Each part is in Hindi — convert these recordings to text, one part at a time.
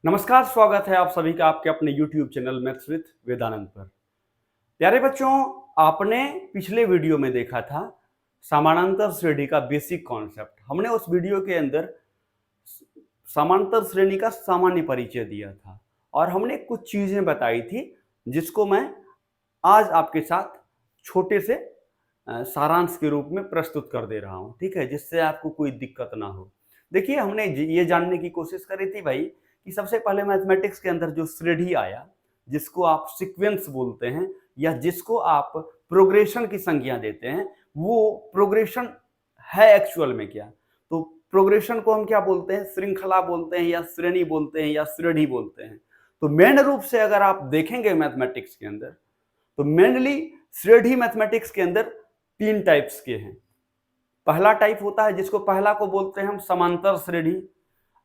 नमस्कार, स्वागत है आप सभी का आपके अपने YouTube channel maths with Vedanand पर। प्यारे बच्चों, आपने पिछले वीडियो में देखा था समानांतर श्रेणी का बेसिक कॉन्सेप्ट। हमने उस वीडियो के अंदर समांतर श्रेणी का सामान्य परिचय दिया था और हमने कुछ चीजें बताई थी जिसको मैं आज आपके साथ छोटे से सारांश के रूप में प्रस्तुत कर दे रहा हूं, ठीक है, जिससे आपको कोई दिक्कत ना हो। देखिए, हमने ये जानने की कोशिश करी थी भाई कि सबसे पहले मैथमेटिक्स के अंदर जो श्रेणी आया, जिसको आप सीक्वेंस बोलते हैं या जिसको आप प्रोग्रेशन की संज्ञा देते हैं, वो प्रोग्रेशन है एक्चुअल में क्या? तो प्रोग्रेशन को हम क्या बोलते हैं? श्रृंखला बोलते हैं या श्रेणी बोलते हैं या श्रेणी बोलते हैं। तो मेन रूप से अगर आप देखेंगे मैथमेटिक्स के अंदर, तो मेनली श्रेणी मैथमेटिक्स के अंदर तीन टाइप्स के हैं। पहला टाइप होता है जिसको पहला को बोलते हैं हम समांतर श्रेणी,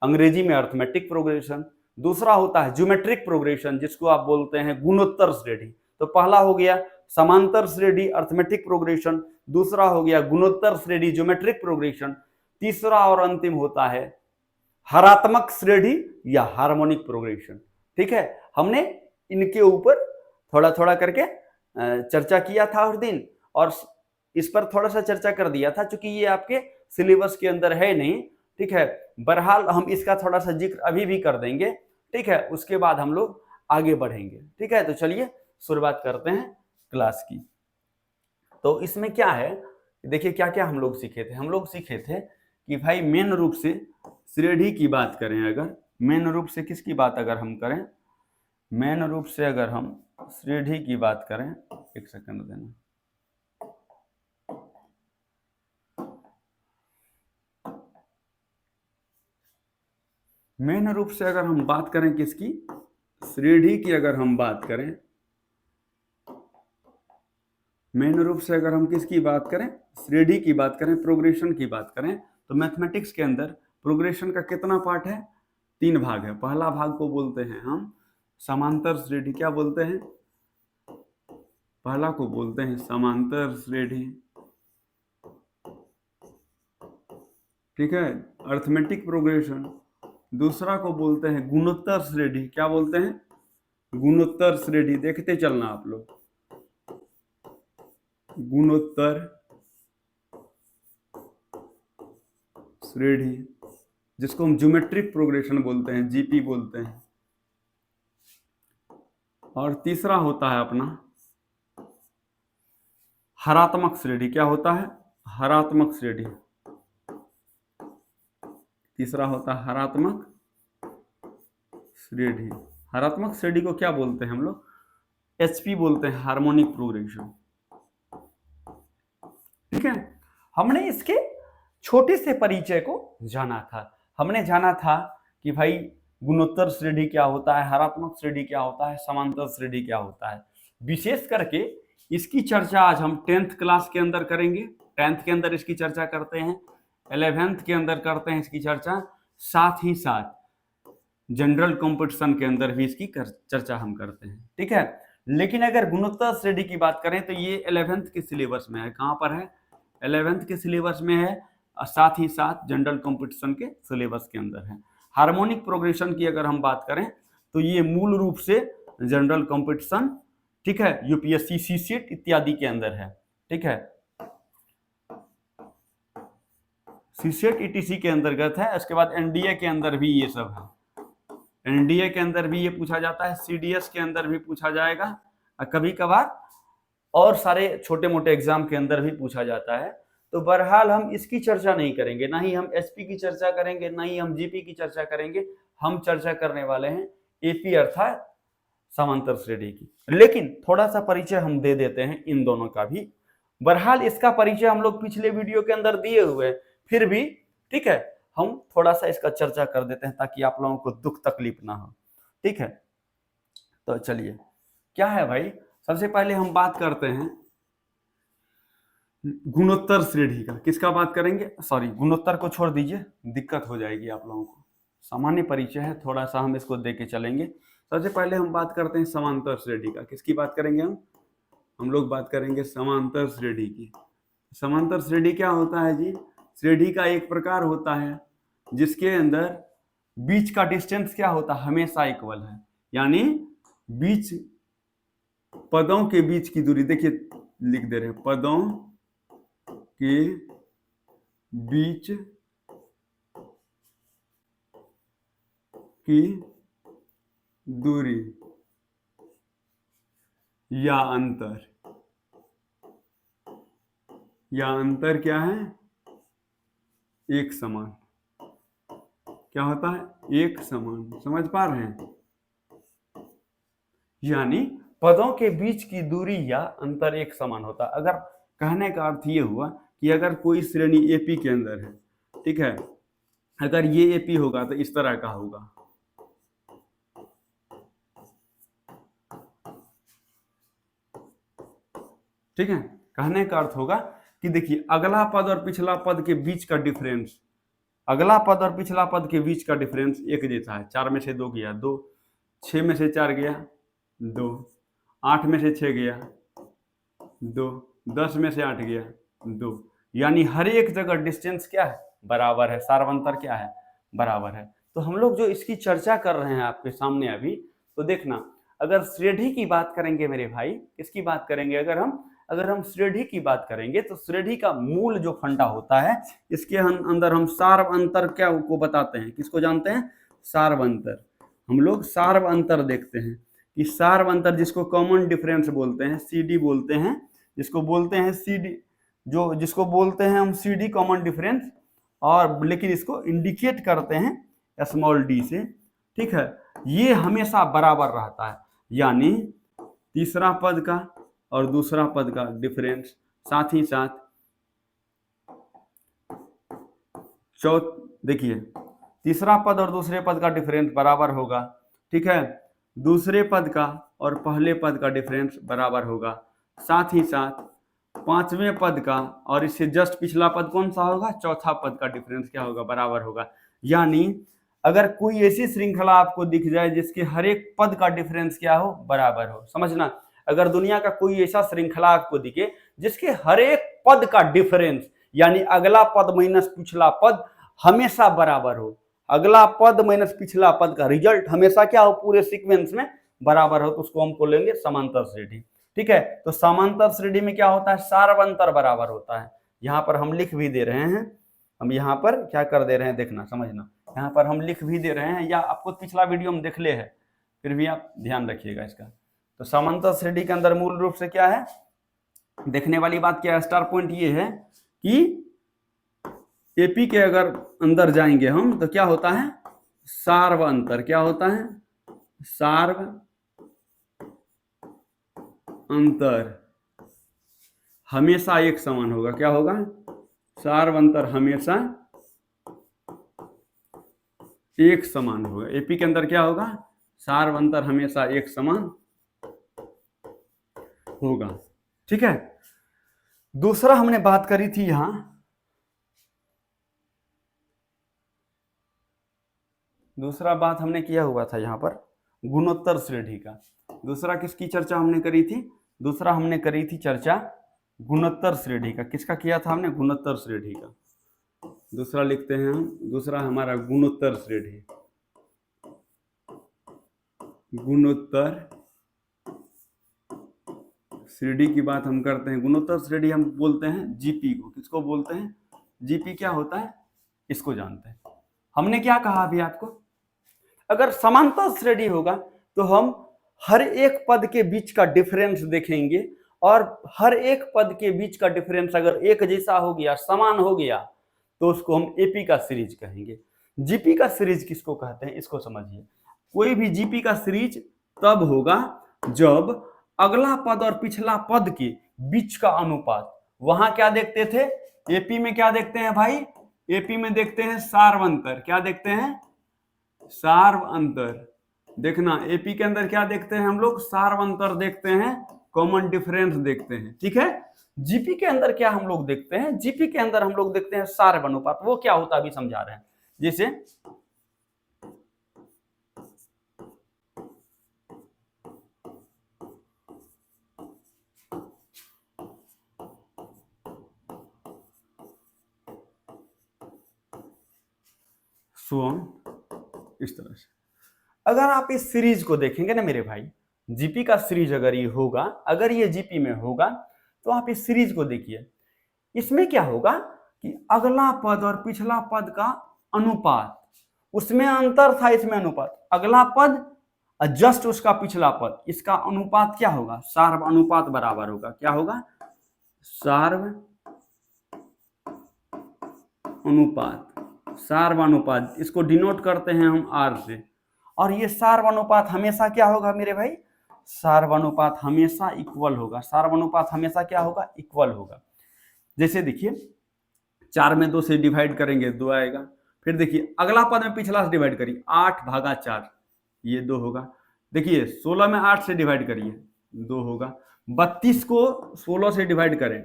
अंग्रेजी में अर्थमेटिक प्रोग्रेशन। दूसरा होता है ज्योमेट्रिक प्रोग्रेशन जिसको आप बोलते हैं गुणोत्तर श्रेणी। तो पहला हो गया समांतर श्रेणी अर्थमेटिक प्रोग्रेशन, दूसरा हो गया गुणोत्तर श्रेणी ज्योमेट्रिक प्रोग्रेशन, तीसरा और अंतिम होता है हरात्मक श्रेणी या हार्मोनिक प्रोग्रेशन। ठीक है, हमने इनके ऊपर थोड़ा थोड़ा करके चर्चा किया था उस दिन और इस पर थोड़ा सा चर्चा कर दिया था, क्योंकि ये आपके सिलेबस के अंदर है नहीं। ठीक है, बहरहाल हम इसका थोड़ा सा जिक्र अभी भी कर देंगे। ठीक है, उसके बाद हम लोग आगे बढ़ेंगे। ठीक है, तो चलिए शुरुआत करते हैं क्लास की। तो इसमें क्या है, देखिए क्या क्या हम लोग सीखे थे। हम लोग सीखे थे कि भाई मेन रूप से श्रेणी की बात करें, अगर मेन रूप से किसकी बात अगर हम करें, मेन रूप से अगर हम श्रेणी की बात करें, एक सेकंड देना। मेन रूप से अगर हम बात करें किसकी, श्रेणी की अगर हम बात करें, मेन रूप से अगर हम किसकी बात करें, श्रेणी की बात करें, प्रोग्रेशन की बात करें, तो मैथमेटिक्स के अंदर प्रोग्रेशन का कितना पार्ट है? तीन भाग है। पहला भाग को बोलते हैं हम समांतर श्रेणी। क्या बोलते हैं? पहला को बोलते हैं समांतर श्रेणी, ठीक है, अर्थमेटिक प्रोग्रेशन। दूसरा को बोलते हैं गुणोत्तर श्रेणी। क्या बोलते हैं? गुणोत्तर श्रेणी। देखते चलना आप लोग, गुणोत्तर श्रेणी, जिसको हम ज्योमेट्रिक प्रोग्रेशन बोलते हैं, जीपी बोलते हैं। और तीसरा होता है अपना हरात्मक श्रेणी। क्या होता है? हरात्मक श्रेणी। तीसरा होता है हरात्मक श्रेणी। हरात्मक श्रेणी को क्या बोलते हैं हम लोग? एचपी बोलते हैं, हार्मोनिक प्रोग्रेशन। ठीक है, हमने इसके छोटे से परिचय को जाना था। हमने जाना था कि भाई गुणोत्तर श्रेणी क्या होता है, हरात्मक श्रेणी क्या होता है, समांतर श्रेणी क्या होता है। विशेष करके इसकी चर्चा आज हम 10th क्लास के अंदर करेंगे। 10th के अंदर इसकी चर्चा करते हैं, 11th के अंदर करते हैं इसकी चर्चा, साथ ही साथ जनरल कंपटीशन के अंदर भी इसकी चर्चा हम करते हैं। ठीक है, लेकिन अगर गुणोत्तर श्रेणी की बात करें तो ये 11th के सिलेबस में है। कहां पर है? 11th के सिलेबस में है, साथ ही साथ जनरल कंपटीशन के सिलेबस के अंदर है। हार्मोनिक प्रोग्रेशन की अगर हम बात करें तो ये मूल रूप से जनरल कंपटीशन, ठीक है, यूपीएससी, सीसीएट इत्यादि के अंदर है। ठीक है, सीसीएट ईटीसी के अंतर्गत है। उसके बाद एनडीए के अंदर भी ये सब है। एनडीए के अंदर भी ये पूछा जाता है, सीडीएस के अंदर भी पूछा जाएगा, कभी कभार और सारे छोटे मोटे एग्जाम के अंदर भी पूछा जाता है। तो बहरहाल हम इसकी चर्चा नहीं करेंगे, ना ही हम एसपी की चर्चा करेंगे, ना ही हम जीपी की चर्चा करेंगे। हम चर्चा करने वाले हैं एपी अर्थात समांतर श्रेणी की। लेकिन थोड़ा सा परिचय हम दे देते हैं इन दोनों का भी। बहरहाल इसका परिचय हम लोग पिछले वीडियो के अंदर दिए हुए हैं, फिर भी ठीक है, हम थोड़ा सा इसका चर्चा कर देते हैं ताकि आप लोगों को दुख तकलीफ ना हो। ठीक है, तो चलिए क्या है भाई, सबसे पहले हम बात करते हैं गुणोत्तर श्रेणी का। किसका बात करेंगे? सॉरी, गुणोत्तर को छोड़ दीजिए, दिक्कत हो जाएगी आप लोगों को। सामान्य परिचय है, थोड़ा सा हम इसको दे के चलेंगे। सबसे पहले हम बात करते हैं समांतर श्रेणी का। किसकी बात करेंगे हम लोग बात करेंगे समांतर श्रेणी की। समांतर श्रेणी क्या होता है जी? श्रेणी का एक प्रकार होता है जिसके अंदर बीच का डिस्टेंस क्या होता है, हमेशा इक्वल है, यानी बीच पदों के बीच की दूरी, देखिए लिख दे रहे हैं, पदों के बीच की दूरी या अंतर क्या है, एक समान। क्या होता है, एक समान। समझ पा रहे हैं? यानी पदों के बीच की दूरी या अंतर एक समान होता है। अगर कहने का अर्थ ये हुआ कि अगर कोई श्रेणी एपी के अंदर है, ठीक है, अगर ये एपी होगा तो इस तरह का होगा, ठीक है। कहने का अर्थ होगा कि देखिए अगला पद और पिछला पद के बीच का डिफरेंस, अगला पद और पिछला पद के बीच का डिफरेंस एक जैसा है। 4 में से 2 गया 2, 6 में से 4 गया 2, 8 में से 6 गया 2, 10 में से 8 गया 2, यानी हर एक जगह डिस्टेंस क्या है, बराबर है, सार्वंतर क्या है, बराबर है। तो हम लोग जो इसकी चर्चा कर रहे हैं आपके सामने अभी, तो देखना, अगर श्रेणी की बात करेंगे मेरे भाई, किसकी बात करेंगे, अगर हम श्रेणी की बात करेंगे तो श्रेणी का मूल जो फंडा होता है, इसके अंदर हम सार्व अंतर क्या को बताते हैं, किसको जानते हैं, सार्व अंतर। हम लोग सार्व अंतर देखते हैं कि सार्व अंतर, जिसको कॉमन डिफरेंस बोलते हैं, सीडी बोलते हैं, जिसको बोलते हैं सीडी, जिसको बोलते हैं हम सीडी कॉमन डिफरेंस, और लेकिन इसको इंडिकेट करते हैं स्मॉल डी से, ठीक है। ये हमेशा बराबर रहता है, यानी तीसरा पद का और दूसरा पद का डिफरेंस, साथ ही साथ देखिए तीसरा पद और दूसरे पद का डिफरेंस बराबर होगा, ठीक है। दूसरे पद का और पहले पद का डिफरेंस बराबर होगा, साथ ही साथ पांचवें पद का और इससे जस्ट पिछला पद कौन सा होगा, चौथा पद का डिफरेंस क्या होगा, बराबर होगा। यानी अगर कोई ऐसी श्रृंखला आपको दिख जाए जिसके हर एक पद का डिफरेंस क्या हो, बराबर हो, समझना, अगर दुनिया का कोई ऐसा श्रृंखला आपको दिखे जिसके हर एक पद का डिफरेंस, यानी अगला पद माइनस पिछला पद हमेशा बराबर हो, अगला पद माइनस पिछला पद का रिजल्ट हमेशा क्या हो, पूरे सीक्वेंस में बराबर हो, तो उसको हमको लेंगे समांतर श्रेणी, ठीक है। तो समांतर श्रेणी में क्या होता है, सार्वंतर बराबर होता है। यहाँ पर हम लिख भी दे रहे हैं, हम यहाँ पर क्या कर दे रहे हैं, देखना समझना, यहाँ पर हम लिख भी दे रहे हैं, या आपको पिछला वीडियो में देख ले है, फिर भी आप ध्यान रखिएगा इसका। तो समांतर श्रेणी के अंदर मूल रूप से क्या है, देखने वाली बात क्या है, स्टार पॉइंट ये है कि एपी के अगर अंदर जाएंगे हम तो क्या होता है, सार्व अंतर, क्या होता है, सार्व अंतर हमेशा एक समान होगा, क्या होगा, सार्व अंतर हमेशा एक समान होगा। एपी के अंदर क्या होगा, सार्व अंतर हमेशा एक समान होगा, ठीक है। दूसरा हमने बात करी थी यहां, दूसरा बात हमने किया हुआ था यहां पर गुणोत्तर श्रेणी का। दूसरा किसकी चर्चा हमने करी थी, दूसरा हमने करी थी चर्चा गुणोत्तर श्रेणी का। किसका किया था हमने, गुणोत्तर श्रेणी का। दूसरा लिखते हैं हम, दूसरा हमारा गुणोत्तर श्रेणी, गुणोत्तर श्रेणी की बात हम करते हैं। गुणोत्तर श्रेणी हम बोलते हैं जीपी को, किसको बोलते हैं, जीपी क्या होता है, इसको जानते हैं। हमने क्या कहा अभी आपको, अगर समांतर श्रेणी होगा तो हम हर एक पद के बीच का डिफरेंस देखेंगे, और हर एक पद के बीच का डिफरेंस अगर एक जैसा हो गया, समान हो गया, तो उसको हम एपी का सीरीज कहेंगे। जीपी का सीरीज किसको कहते हैं, इसको समझिए। कोई भी जीपी का सीरीज तब होगा जब अगला पद और पिछला पद के बीच का अनुपात, वहां क्या देखते थे, एपी में क्या देखते हैं भाई, एपी में देखते हैं सार्वंतर, क्या देखते हैं, सार्व अंतर। देखना एपी के अंदर क्या देखते हैं हम लोग, सार्व अंतर देखते हैं, कॉमन डिफरेंस देखते हैं, ठीक है। जीपी के अंदर क्या हम लोग देखते हैं, जीपी के अंदर हम लोग देखते हैं सार्व अनुपात। वो क्या होता है अभी समझा रहे हैं। जैसे सोन इस तरह से। अगर आप इस सीरीज को देखेंगे ना मेरे भाई, जीपी का सीरीज अगर ये होगा, अगर ये जीपी में होगा तो आप इस सीरीज को देखिए। इसमें क्या होगा कि अगला पद और पिछला पद का अनुपात, उसमें अंतर था, इसमें अनुपात। अगला पद जस्ट उसका पिछला पद, इसका अनुपात क्या होगा, सार्व अनुपात बराबर होगा, क्या होगा, सार्व अनुपात। सार्व अनुपात इसको डिनोट करते हैं हम आर से, और ये सार्व अनुपात हमेशा क्या होगा मेरे भाई, सार्व अनुपात हमेशा इक्वल होगा। सार्व अनुपात हमेशा क्या होगा, इक्वल होगा। जैसे देखिए 4 में 2 से डिवाइड करेंगे 2 आएगा। फिर देखिए अगला पद में पिछला से डिवाइड करिए, 8/4 ये 2 होगा। देखिए 16 में 8 से डिवाइड करिए 2 होगा। 32 को 16 से डिवाइड करें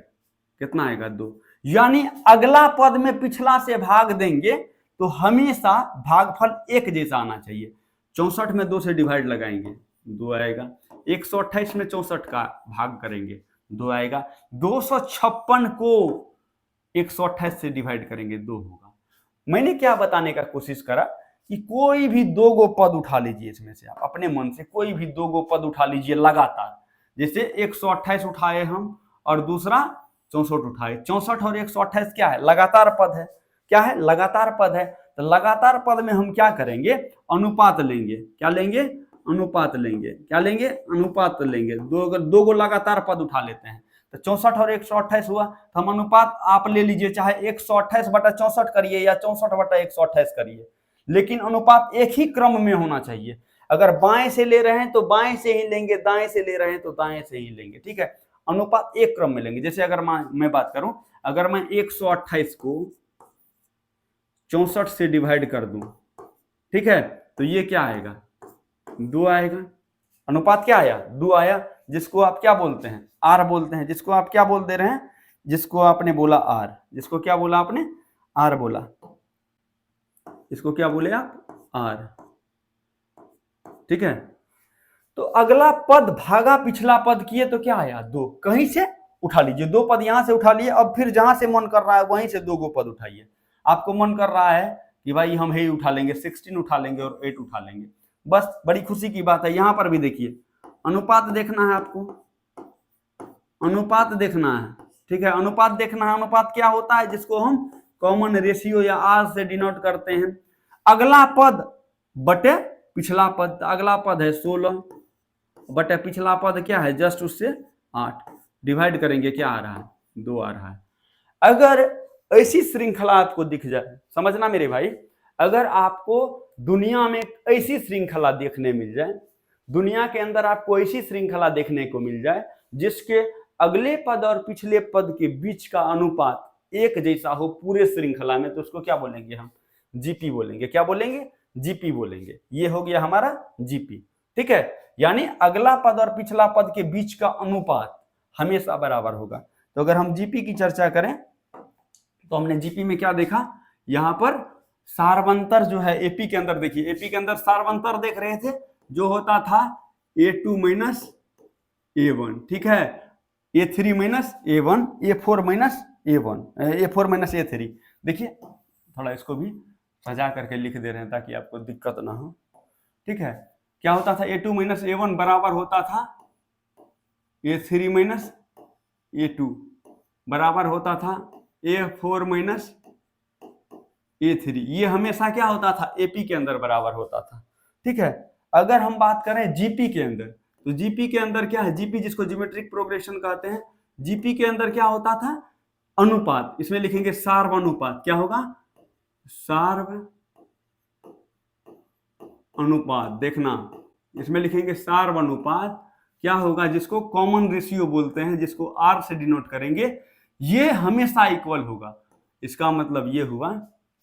कितना आएगा, 2। यानी अगला पद में पिछला से भाग देंगे तो हमेशा भागफल एक जैसा आना चाहिए। 64 में 2 से डिवाइड लगाएंगे 2 आएगा। 128 में 64 का भाग करेंगे 2 आएगा। 256 को 128 से डिवाइड करेंगे 2 होगा। मैंने क्या बताने का कोशिश करा कि कोई भी 2 गो पद उठा लीजिए, इसमें से आप अपने मन से कोई भी 2 गो पद उठा लीजिए लगातार। जैसे 128 उठाए हम और दूसरा 64 उठाए। 64 और 128 क्या है, लगातार पद है। क्या है, लगातार पद है। तो लगातार पद में हम क्या करेंगे, अनुपात लेंगे। क्या लेंगे, अनुपात लेंगे। क्या लेंगे, अनुपात लेंगे। 2 गो लगातार पद उठा लेते हैं तो 64 और 128 हुआ। तो हम अनुपात आप ले लीजिए, चाहे 128/64 करिए या 64/128 करिए, लेकिन अनुपात एक ही क्रम में होना चाहिए। अगर बाएं से ले रहे हैं तो बाएं से ही लेंगे, दाएं से ले रहे हैं तो दाएं से ही लेंगे, ठीक है। अनुपात एक क्रम में लेंगे। जैसे अगर मैं बात करूं, अगर मैं 128 को 64 से डिवाइड कर दूं, ठीक है, तो ये क्या आएगा, 2 आएगा। अनुपात क्या आया, 2 आया, जिसको आप क्या बोलते हैं, आर बोलते हैं। जिसको आप क्या बोल दे रहे हैं, जिसको आपने बोला आर, जिसको क्या बोला आपने, आर बोला। इसको क्या बोले आप, आर, ठीक है। तो अगला पद भागा पिछला पद किए तो क्या आया, 2। कहीं से उठा लीजिए, 2 पद यहां से उठा लिए। अब फिर जहां से मन कर रहा है वहीं से 2 गो पद उठाइए। आपको मन कर रहा है कि भाई हम ही उठा लेंगे, 16 उठा लेंगे और 8 उठा लेंगे, बस बड़ी खुशी की बात है। यहां पर भी देखिए अनुपात देखना है आपको, अनुपात देखना है, ठीक है। अनुपात देखना है। अनुपात क्या होता है, जिसको हम कॉमन रेशियो या आर से डिनोट करते हैं। अगला पद बटे पिछला पद, अगला पद है 16 बटे पिछला पद क्या है, जस्ट उससे 8 डिवाइड करेंगे, क्या आ रहा है, 2 आ रहा है। अगर ऐसी श्रृंखला आपको दिख जाए, समझना मेरे भाई, अगर आपको दुनिया में ऐसी श्रृंखला देखने मिल जाए, दुनिया के अंदर आपको ऐसी श्रृंखला देखने को मिल जाए जिसके अगले पद और पिछले पद के बीच का अनुपात एक जैसा हो पूरे श्रृंखला में, तो उसको क्या बोलेंगे हम, जीपी बोलेंगे। क्या बोलेंगे, जीपी बोलेंगे। ये हो गया हमारा जीपी, ठीक है। यानी अगला पद और पिछला पद के बीच का अनुपात हमेशा बराबर होगा। तो अगर हम जीपी की चर्चा करें तो हमने जीपी में क्या देखा, यहां पर सार्वंतर जो है एपी के अंदर, देखिए एपी के अंदर सार्वंतर देख रहे थे, जो होता था A2 माइनस A1, ठीक है, A3 minus A1, A4 minus A1, A4 minus A3। देखिए थोड़ा इसको भी सजा करके लिख दे रहे हैं ताकि आपको दिक्कत ना हो, ठीक है। क्या होता था, A2 माइनस A1 बराबर होता था A3 माइनस A2, बराबर होता था A4 माइनस A3। ये हमेशा क्या होता था, एपी के अंदर बराबर होता था, ठीक है। अगर हम बात करें जीपी के अंदर, तो जीपी के अंदर क्या है, जीपी जिसको ज्योमेट्रिक प्रोग्रेशन कहते हैं, जीपी के अंदर क्या होता था, अनुपात। इसमें लिखेंगे सार्व अनुपात। क्या होगा, सार्व अनुपात। देखना इसमें लिखेंगे सार्व अनुपात, क्या होगा, जिसको कॉमन रेशियो बोलते हैं, जिसको आर से डिनोट करेंगे, ये हमेशा इक्वल होगा। इसका मतलब ये हुआ,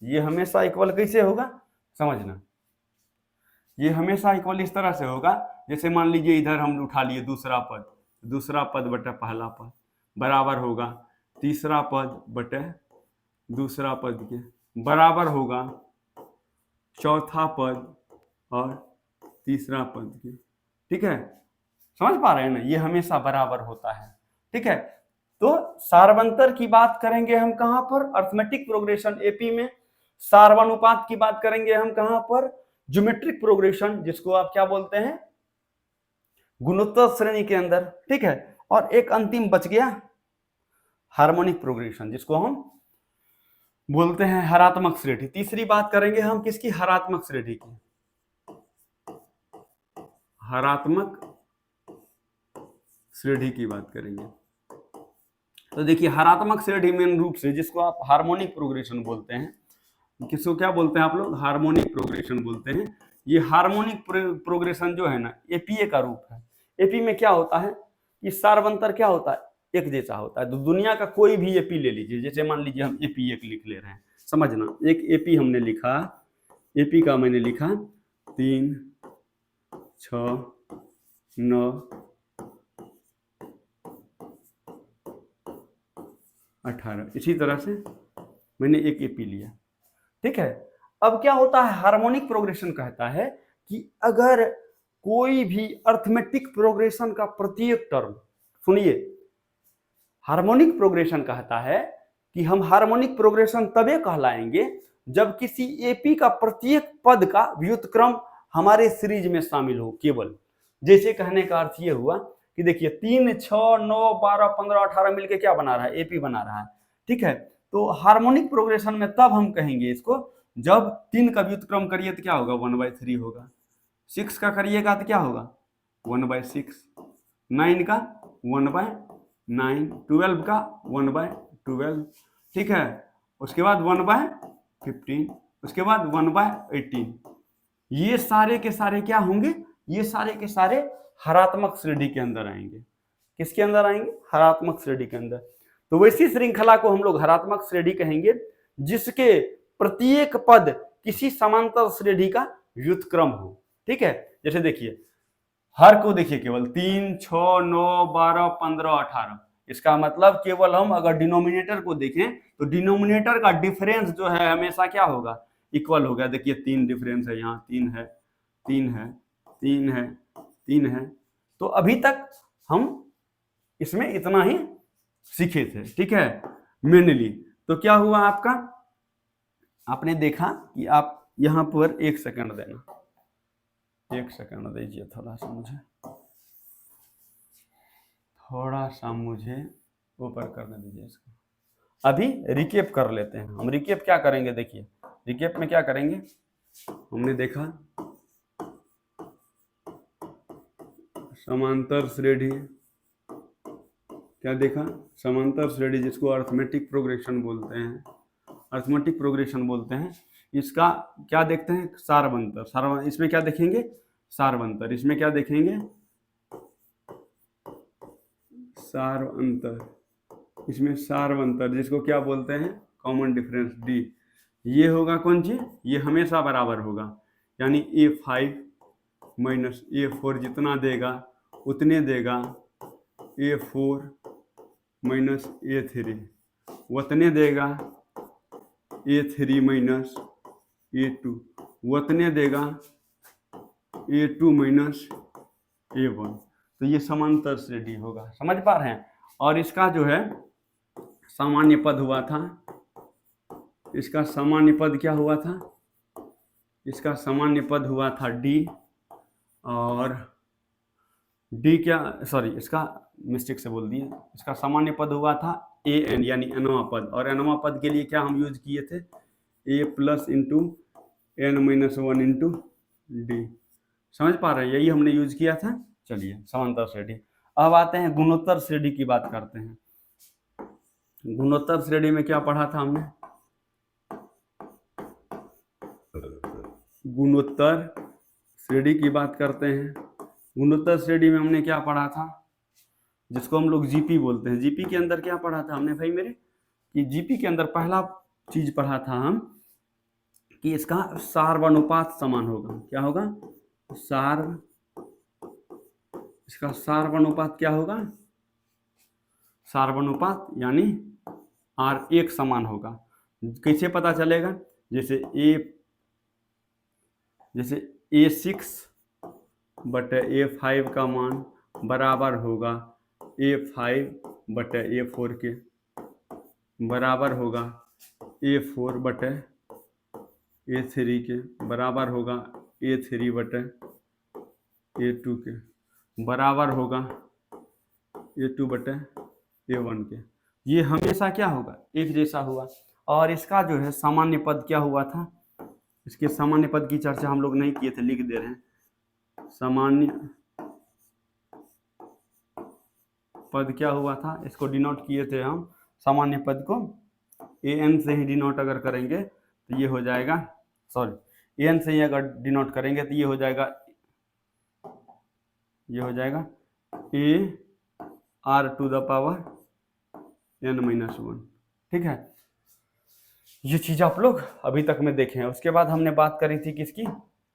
ये हमेशा इक्वल कैसे होगा, समझना, ये हमेशा इक्वल इस तरह से होगा, जैसे मान लीजिए इधर हम उठा लिए दूसरा पद, दूसरा पद बटे पहला पद बराबर होगा तीसरा पद बटे दूसरा पद के, बराबर होगा चौथा पद और तीसरा पद के, ठीक है। समझ पा रहे हैं ना, ये हमेशा बराबर होता है, ठीक है। तो सार्वंतर की बात करेंगे हम कहां पर, अर्थमेटिक प्रोग्रेशन एपी में। सार्वानुपात की बात करेंगे हम कहां पर, ज्योमेट्रिक प्रोग्रेशन जिसको आप क्या बोलते हैं, गुणोत्तर श्रेणी के अंदर, ठीक है। और एक अंतिम बच गया हार्मोनिक प्रोग्रेशन जिसको हम बोलते हैं हरात्मक श्रेणी। तीसरी बात करेंगे हम किसकी, हरात्मक श्रेणी की, हरात्मक श्रेणी की बात करेंगे। तो देखिए हरात्मक श्रेणी मेन रूप से जिसको आप हार्मोनिक प्रोग्रेशन बोलते हैं, किसको क्या बोलते हैं आप लोग, हार्मोनिक प्रोग्रेशन बोलते हैं। ये हार्मोनिक प्रोग्रेशन जो है ना, एपीए का रूप है। एपी में क्या होता है कि सार्वंतर क्या होता है, एक जैसा होता है। तो दुनिया का कोई भी एपी ले लीजिए, जैसे मान लीजिए हम एपी एक लिख ले रहे हैं, समझना, एक एपी हमने लिखा, एपी का मैंने लिखा 3, 6, 9, 18, इसी तरह से मैंने एक एपी लिया, ठीक है। अब क्या होता है, हार्मोनिक प्रोग्रेशन कहता है कि अगर कोई भी अर्थमेटिक प्रोग्रेशन का प्रत्येक टर्म, सुनिए, हार्मोनिक प्रोग्रेशन कहता है कि हम हार्मोनिक प्रोग्रेशन तबे कहलाएंगे जब किसी एपी का प्रत्येक पद का व्युत्क्रम हमारे सीरीज में शामिल हो केवल। जैसे कहने का अर्थ ये हुआ कि देखिए 3, 6, 9, 12, 15, 18 मिलके क्या बना रहा है, एपी बना रहा है, ठीक है। तो हार्मोनिक प्रोग्रेशन में तब हम कहेंगे इसको जब 3 का व्युत्क्रम करिए तो क्या होगा, 1/3 होगा, 6 का करिएगा तो क्या होगा, 1/6, 9 का 1/9, 12 का 1/12, ठीक है। उसके बाद 1/15, उसके बाद 1/18। ये सारे के सारे क्या होंगे, ये सारे के सारे हरात्मक श्रेणी के अंदर आएंगे। किसके अंदर आएंगे, हरात्मक श्रेणी के अंदर। तो वैसी श्रृंखला को हम लोग हरात्मक श्रेणी कहेंगे जिसके प्रत्येक पद किसी समांतर श्रेणी का व्युत्क्रम हो, ठीक है। जैसे देखिए हर को देखिए केवल 3, 6, 9, 12, 15, 18, इसका मतलब केवल हम अगर डिनोमिनेटर को देखें तो डिनोमिनेटर का डिफरेंस जो है हमेशा क्या होगा, इक्वल होगा। देखिए 3 डिफरेंस है, यहाँ 3 है, 3 है, 3 है, 3 है। तो अभी तक हम इसमें इतना ही सीखे थे, ठीक है, मेनली। तो क्या हुआ आपका, आपने देखा कि आप यहां पर 1 सेकंड देना, 1 सेकंड दीजिए, थोड़ा सा मुझे ऊपर करने दीजिए इसको। अभी रिकेप कर लेते हैं हम। रिकेप क्या करेंगे, देखिए रिकेप में क्या करेंगे, हमने देखा समांतर श्रेणी, क्या देखा, समांतर श्रेणी जिसको अर्थमेटिक प्रोग्रेशन बोलते हैं, अर्थमेटिक प्रोग्रेशन बोलते हैं। इसका क्या देखते हैं, सार्वंतर, इसमें क्या देखेंगे, सार्वंतर, इसमें क्या देखेंगे, सार्वंतर, इसमें सार्वंतर जिसको क्या बोलते हैं, कॉमन डिफरेंस डी। ये होगा कौन चीज, ये हमेशा बराबर होगा, यानी A5 माइनस A4 जितना देगा उतने देगा, A4 माइनस A3 उतने देगा, A3 माइनस A2 उतने देगा, A2 माइनस A1। तो ये समांतर श्रेणी होगा, समझ पा रहे हैं। और इसका जो है सामान्य पद हुआ था, इसका सामान्य पद क्या हुआ था, इसका सामान्य पद हुआ था डी, और डी क्या, सॉरी इसका मिस्टेक से बोल दिए, इसका सामान्य पद हुआ था ए एन, यानी एनवा पद। और एनवा पद के लिए क्या हम यूज किए थे, A plus into N minus 1 into D, समझ पा रहे हैं, यही हमने यूज किया था। चलिए समांतर श्रेणी। अब आते हैं गुणोत्तर श्रेणी की बात करते हैं। गुणोत्तर श्रेणी में क्या पढ़ा था हमने, गुणोत्तर श्रेणी की बात करते हैं। गुणोत्तर श्रेणी में हमने क्या पढ़ा था, जिसको हम लोग जीपी बोलते हैं। जीपी के अंदर क्या पढ़ा था हमने भाई मेरे, कि जीपी के अंदर पहला चीज पढ़ा था हम कि इसका सार्वनुपात समान होगा। क्या होगा, इसका सार्वनुपात क्या होगा, सार्वनुपात यानी R एक समान होगा। कैसे पता चलेगा, जैसे A6 बटे A5 का मान बराबर होगा A5 बटे A4 के, बराबर होगा A4 बटे A3 के, बराबर होगा A3/A2 के बराबर होगा A2/A1 के। ये हमेशा क्या होगा, एक जैसा हुआ। और इसका जो है सामान्य पद क्या हुआ था, इसके सामान्य पद की चर्चा हम लोग नहीं किए थे, लिख दे रहे हैं। सामान्य पद क्या हुआ था, इसको डिनोट किए थे हम, सामान्य पद को an से ही डिनोट अगर करेंगे तो ये हो जाएगा, सॉरी an से ही अगर डिनोट करेंगे तो ये हो जाएगा AR⁴n-1। ठीक है, ये चीज आप लोग अभी तक में देखे हैं। उसके बाद हमने बात करी थी किसकी,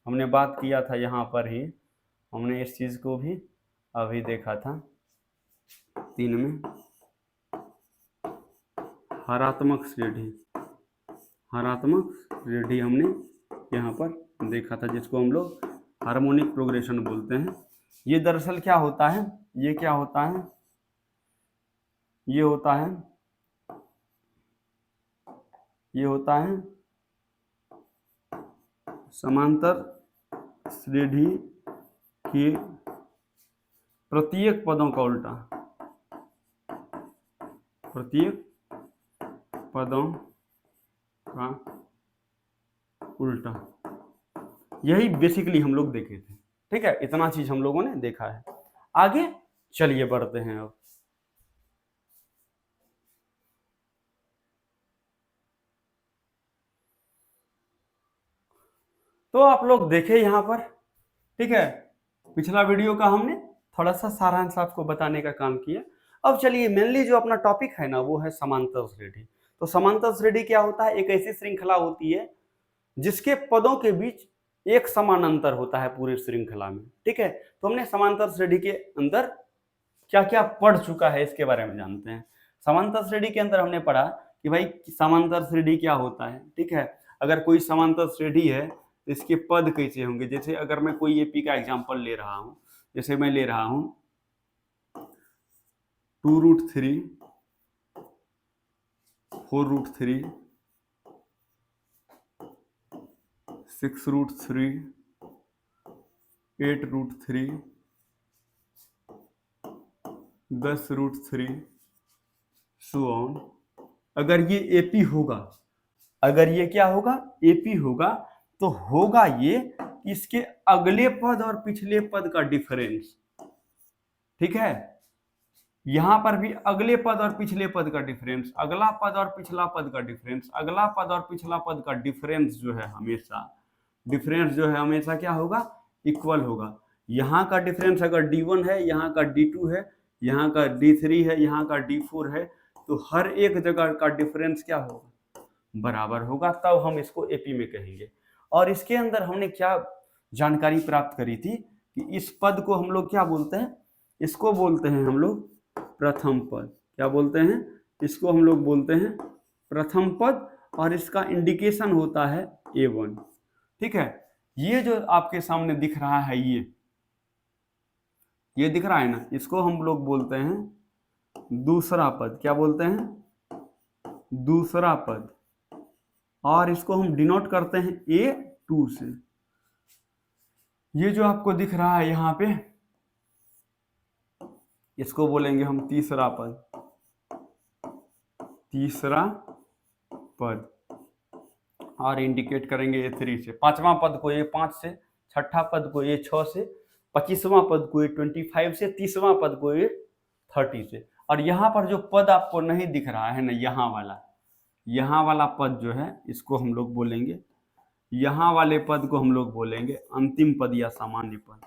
हमने बात किया था यहाँ पर ही, हमने इस चीज को भी अभी देखा था 3 में, हरात्मक श्रेणी हमने यहाँ पर देखा था, जिसको हम लोग हार्मोनिक प्रोग्रेशन बोलते हैं। ये दरअसल क्या होता है, ये क्या होता है, ये होता है समांतर श्रेणी के प्रत्येक पदों का उल्टा, प्रत्येक पदों का उल्टा। यही बेसिकली हम लोग देखे थे। ठीक है, इतना चीज हम लोगों ने देखा है। आगे चलिए बढ़ते हैं अब। तो आप लोग देखे यहाँ पर, ठीक है, पिछला वीडियो का हमने थोड़ा सा सारांश आपको बताने का काम किया। अब चलिए मेनली जो अपना टॉपिक है ना वो है समांतर श्रेणी। तो समांतर श्रेणी क्या होता है, एक ऐसी श्रृंखला होती है जिसके पदों के बीच एक समान अंतर होता है पूरी श्रृंखला में। ठीक है, तो हमने समांतर श्रेणी के अंदर क्या क्या पढ़ चुका है इसके बारे में जानते हैं। समांतर श्रेणी के अंदर हमने पढ़ा कि भाई समांतर श्रेणी क्या होता है। ठीक है, अगर कोई समांतर श्रेणी है तो इसके पद कैसे होंगे। जैसे अगर मैं कोई एपी का एग्जांपल ले रहा हूं, जैसे मैं ले रहा हूं 2√3, 4√3, 6√3, 8√3, 10√3 सो ऑन। अगर ये एपी होगा, अगर ये क्या होगा, एपी होगा, तो होगा ये इसके अगले पद और पिछले पद का डिफरेंस। ठीक है, यहां पर भी अगले पद और पिछले पद का डिफरेंस, अगला पद और पिछला पद का डिफरेंस, अगला पद और पिछला पद का डिफरेंस जो है हमेशा क्या होगा, इक्वल होगा। यहाँ का डिफरेंस अगर D1 है, यहाँ का D2 है, यहाँ का D3 है, यहाँ का D4 है, तो हर एक जगह का डिफरेंस क्या होगा, बराबर होगा, तब हम इसको एपी में कहेंगे। और इसके अंदर हमने क्या जानकारी प्राप्त करी थी कि इस पद को हम लोग क्या बोलते हैं, इसको बोलते हैं हम लोग प्रथम पद। क्या बोलते हैं, इसको हम लोग बोलते हैं प्रथम पद, और इसका इंडिकेशन होता है A1। ठीक है, ये जो आपके सामने दिख रहा है, ये दिख रहा है ना, इसको हम लोग बोलते हैं दूसरा पद। क्या बोलते हैं, दूसरा पद। और इसको हम डिनोट करते हैं A2 से। ये जो आपको दिख रहा है यहाँ पे, इसको बोलेंगे हम तीसरा पद, और इंडिकेट करेंगे A3 से। पांचवा पद को A5 से, छठा पद को A6 से, 25वां पद को A25 से, 30वां पद को A30 से। और यहाँ पर जो पद आपको नहीं दिख रहा है ना, यहाँ वाला पद जो है, इसको हम लोग बोलेंगे, यहाँ वाले पद को हम लोग बोलेंगे अंतिम पद या सामान्य पद।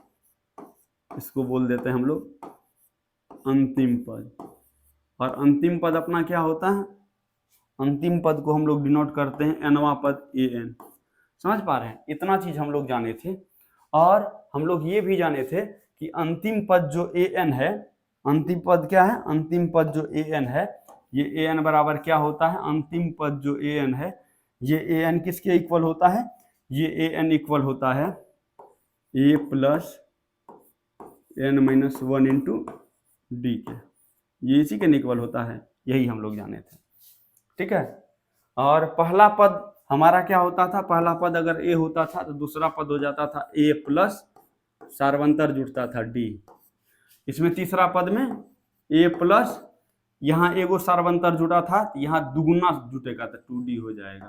इसको बोल देते हैं हम लोग अंतिम पद। और अंतिम पद अपना क्या होता है, अंतिम पद को हम लोग डिनोट करते हैं nवां पद an। समझ पा रहे हैं, इतना चीज हम लोग जाने थे। और हम लोग ये भी जाने थे कि अंतिम पद जो an है, अंतिम पद क्या है, अंतिम पद जो an है, ये an बराबर क्या होता है, अंतिम पद जो an है, ये an किसके इक्वल होता है, ये an इक्वल होता है a plus n-1 into D के। ये इसी के इक्वल होता है, यही हम लोग जाने थे। ठीक है, और पहला पद हमारा क्या होता था, पहला पद अगर ए होता था तो दूसरा पद हो जाता था ए प्लस सार्वंतर जुड़ता था डी। इसमें तीसरा पद में ए प्लस यहाँ एगो सार्वंतर जुड़ा था, यहाँ दुगुना जुटेगा तो 2d हो जाएगा।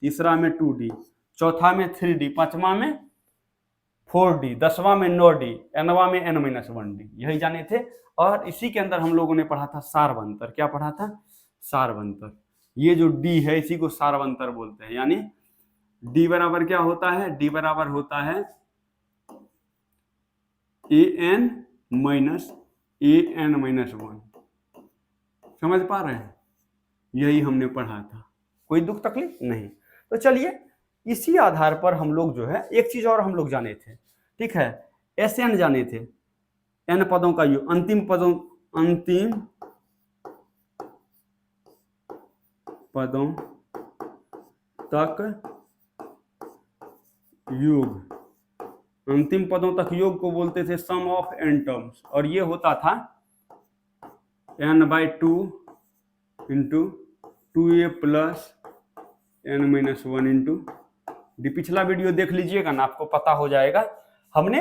तीसरा में 2d, चौथा में 3d, पांचवा में 4d, 10वां में 9d, nवां में n-1d, यही जाने थे। और इसी के अंदर हम लोगों ने पढ़ा था सार्वंतर। क्या पढ़ा था? सार्वंतर। ये जो d है इसी को सार्वंतर बोलते हैं। यानी d बराबर क्या होता है? d बराबर होता है an माइनस an-1। समझ पा रहे हैं? यही हमने पढ़ा था। कोई दुख तकलीफ नहीं। तो चलिए इसी आधार पर हम लोग जो है एक चीज और हम लोग जाने थे, ठीक है, Sn जाने थे, n पदों का योग, अंतिम पदों तक योग। अंतिम पदों तक योग को बोलते थे सम ऑफ n टर्म्स, और ये होता था n/2 into 2a plus n-1 into D. पिछला वीडियो देख लीजिएगा ना, आपको पता हो जाएगा। हमने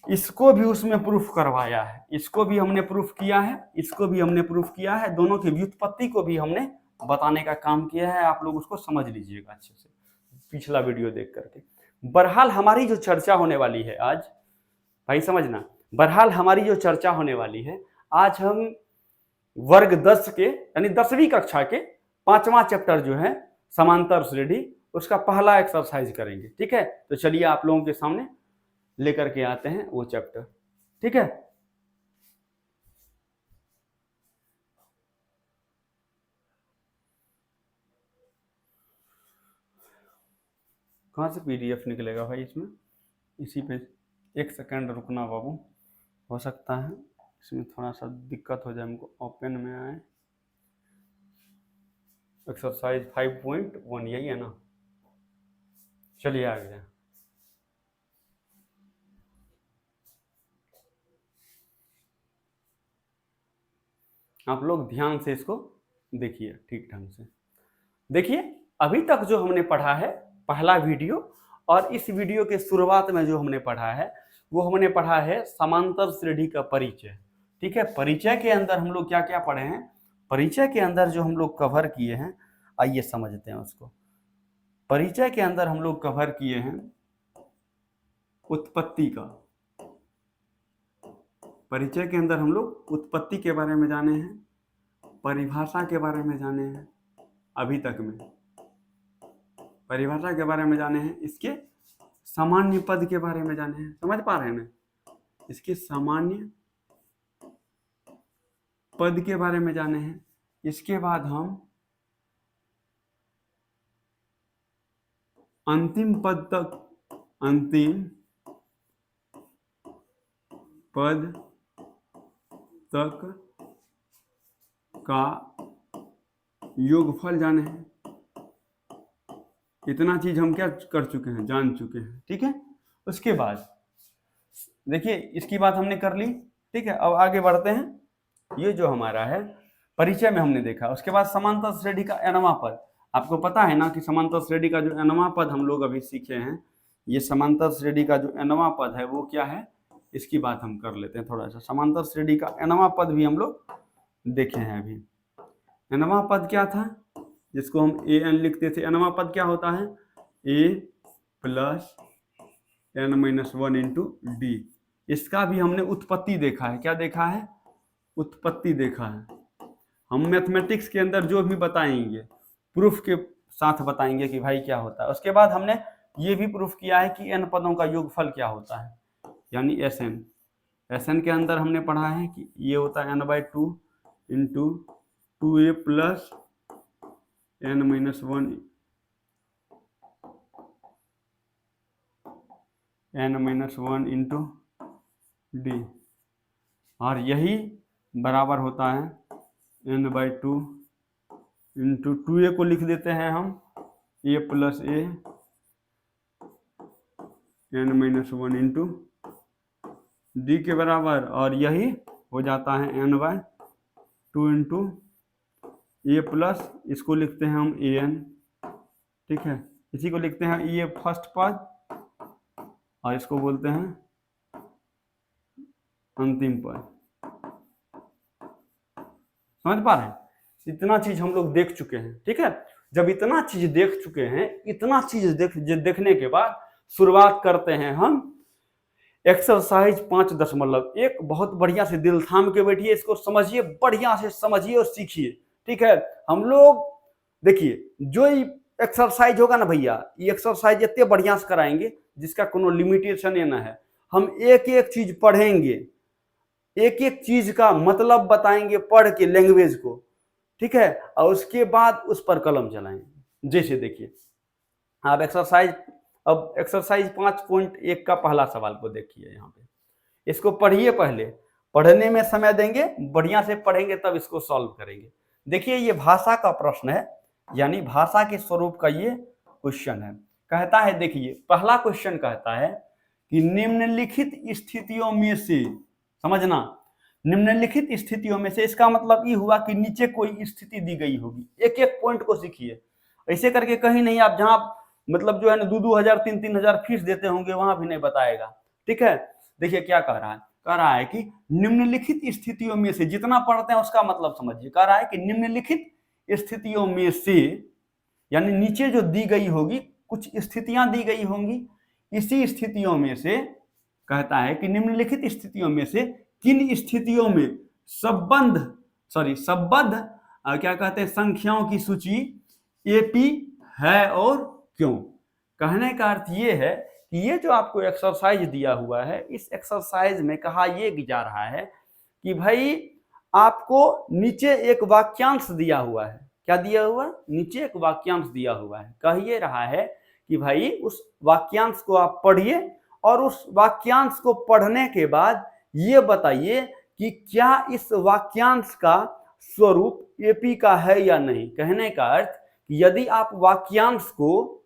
इसको भी उसमें प्रूफ करवाया है, इसको भी हमने प्रूफ किया है, इसको भी हमने प्रूफ किया है, दोनों की व्युत्पत्ति को भी हमने बताने का काम किया है। आप लोग उसको समझ लीजिएगा अच्छे से पिछला वीडियो देख करके। बहरहाल हमारी जो चर्चा होने वाली है आज, भाई समझना, बहरहाल हमारी जो चर्चा होने वाली है आज, हम वर्ग 10 के यानी 10वीं कक्षा के 5वां चैप्टर जो है समांतर श्रेणी, उसका पहला एक्सरसाइज करेंगे। ठीक है, तो चलिए आप लोगों के सामने लेकर के आते हैं वो चैप्टर। ठीक है, कहाँ से पीडीएफ निकलेगा भाई इसमें? इसी पे 1 सेकंड रुकना बाबू, हो सकता है इसमें थोड़ा सा दिक्कत हो जाए। हमको ओपन में आए, एक्सरसाइज 5.1 यही है ना? चलिए आ गया। आप लोग ध्यान से इसको देखिए, ठीक ढंग से देखिए। अभी तक जो हमने पढ़ा है पहला वीडियो, और इस वीडियो के शुरुआत में जो हमने पढ़ा है वो हमने पढ़ा है समांतर श्रेणी का परिचय। ठीक है, परिचय के अंदर हम लोग क्या क्या पढ़े हैं? परिचय के अंदर जो हम लोग कवर किए हैं, आइए समझते हैं उसको। परिचय के अंदर हम लोग कवर किए हैं उत्पत्ति का। परिचय के अंदर हम लोग उत्पत्ति के बारे में जाने हैं, परिभाषा के बारे में जाने हैं, अभी तक में परिभाषा के बारे में जाने हैं, इसके सामान्य पद के बारे में जाने हैं। समझ पा रहे हैं ना? इसके सामान्य पद के बारे में जाने हैं। इसके बाद हम अंतिम पद तक का योगफल जाने हैं। इतना चीज हम क्या कर चुके हैं? जान चुके हैं। ठीक है, उसके बाद देखिए इसकी बात हमने कर ली। ठीक है, अब आगे बढ़ते हैं। ये जो हमारा है परिचय में हमने देखा, उसके बाद समांतर श्रेणी का nवां पद। आपको पता है ना कि समांतर श्रेणी का जो nवां पद हम लोग अभी सीखे हैं, ये समांतर श्रेणी का जो nवां पद है वो क्या है, इसकी बात हम कर लेते हैं थोड़ा सा। समांतर श्रेणी का nवां पद भी हम लोग देखे हैं अभी। nवां पद क्या था, जिसको हम an लिखते थे? nवां पद क्या होता है? a plus n-1 into D. इसका भी हमने उत्पत्ति देखा है। क्या देखा है? उत्पत्ति देखा है। हम मैथमेटिक्स के अंदर जो भी बताएंगे प्रूफ के साथ बताएंगे कि भाई क्या होता है। उसके बाद हमने ये भी प्रूफ किया है कि n पदों का योगफल क्या होता है, यानी Sn। Sn के अंदर हमने पढ़ा है कि ये होता है n/2 into 2a plus n-1 into D, और यही बराबर होता है n/2 इंटू 2a को लिख देते हैं हम a plus a n-1 into D के बराबर, और यही हो जाता है n/2 इंटू a प्लस, इसको लिखते हैं हम an ठीक है, इसी को लिखते हैं ये फर्स्ट पद और इसको बोलते हैं अंतिम पद। समझ पा रहे हैं? इतना चीज हम लोग देख चुके हैं। ठीक है, जब इतना चीज देख चुके हैं, इतना चीज देखने के बाद शुरुआत करते हैं हम एक्सरसाइज 5.1। बहुत बढ़िया से दिल थाम के बैठिए, इसको समझिए, बढ़िया से समझिए और सीखिए। ठीक है, हम लोग देखिए जो एक्सरसाइज होगा ना भैया, ये एक्सरसाइज इतने बढ़िया से कराएंगे जिसका कोनो लिमिटेशन ना है। हम एक एक चीज पढ़ेंगे, एक एक चीज का मतलब बताएंगे पढ़ के लैंग्वेज को। ठीक है, और उसके बाद उस पर कलम चलाएंगे। जैसे देखिए आप एक्सरसाइज 5.1 का पहला सवाल को देखिए। यहाँ पे इसको पढ़िए, पहले पढ़ने में समय देंगे, बढ़िया से पढ़ेंगे तब इसको सॉल्व करेंगे। देखिए ये भाषा का प्रश्न है, यानी भाषा के स्वरूप का ये क्वेश्चन है। कहता है, देखिए पहला क्वेश्चन कहता है कि निम्नलिखित स्थितियों में से, समझना, निम्नलिखित स्थितियों में से, इसका मतलब ये हुआ कि नीचे कोई स्थिति दी गई होगी। एक एक पॉइंट को सीखिए, ऐसे करके कहीं नहीं आप जहां मतलब जो है ना 2-2 हजार 3-3 हजार फीस देते होंगे वहां भी नहीं बताएगा। ठीक है, देखिए क्या कह रहा है, कह रहा है कि निम्नलिखित स्थितियों में से, जितना पढ़ते हैं उसका मतलब समझिए। कह रहा है कि निम्नलिखित स्थितियों में से, यानी नीचे जो दी गई होगी कुछ स्थितियां दी गई होंगी, इसी स्थितियों में से कहता है कि निम्नलिखित स्थितियों में से किन स्थितियों में सबबद्ध क्या कहते हैं संख्याओं की सूची एपी है और क्यों। कहने का अर्थ ये है कि ये जो आपको एक्सरसाइज दिया हुआ है, इस एक्सरसाइज में कहा यह जा रहा है कि भाई आपको नीचे एक वाक्यांश दिया हुआ है। क्या दिया हुआ? नीचे एक वाक्यांश दिया हुआ है। कह ये रहा है कि भाई उस वाक्यांश को आप पढ़िए और उस वाक्यांश को पढ़ने के बाद ये बताइए कि क्या इस वाक्यांश का स्वरूप एपी का है या नहीं। कहने का अर्थ कि यदि आप वाक्यांश को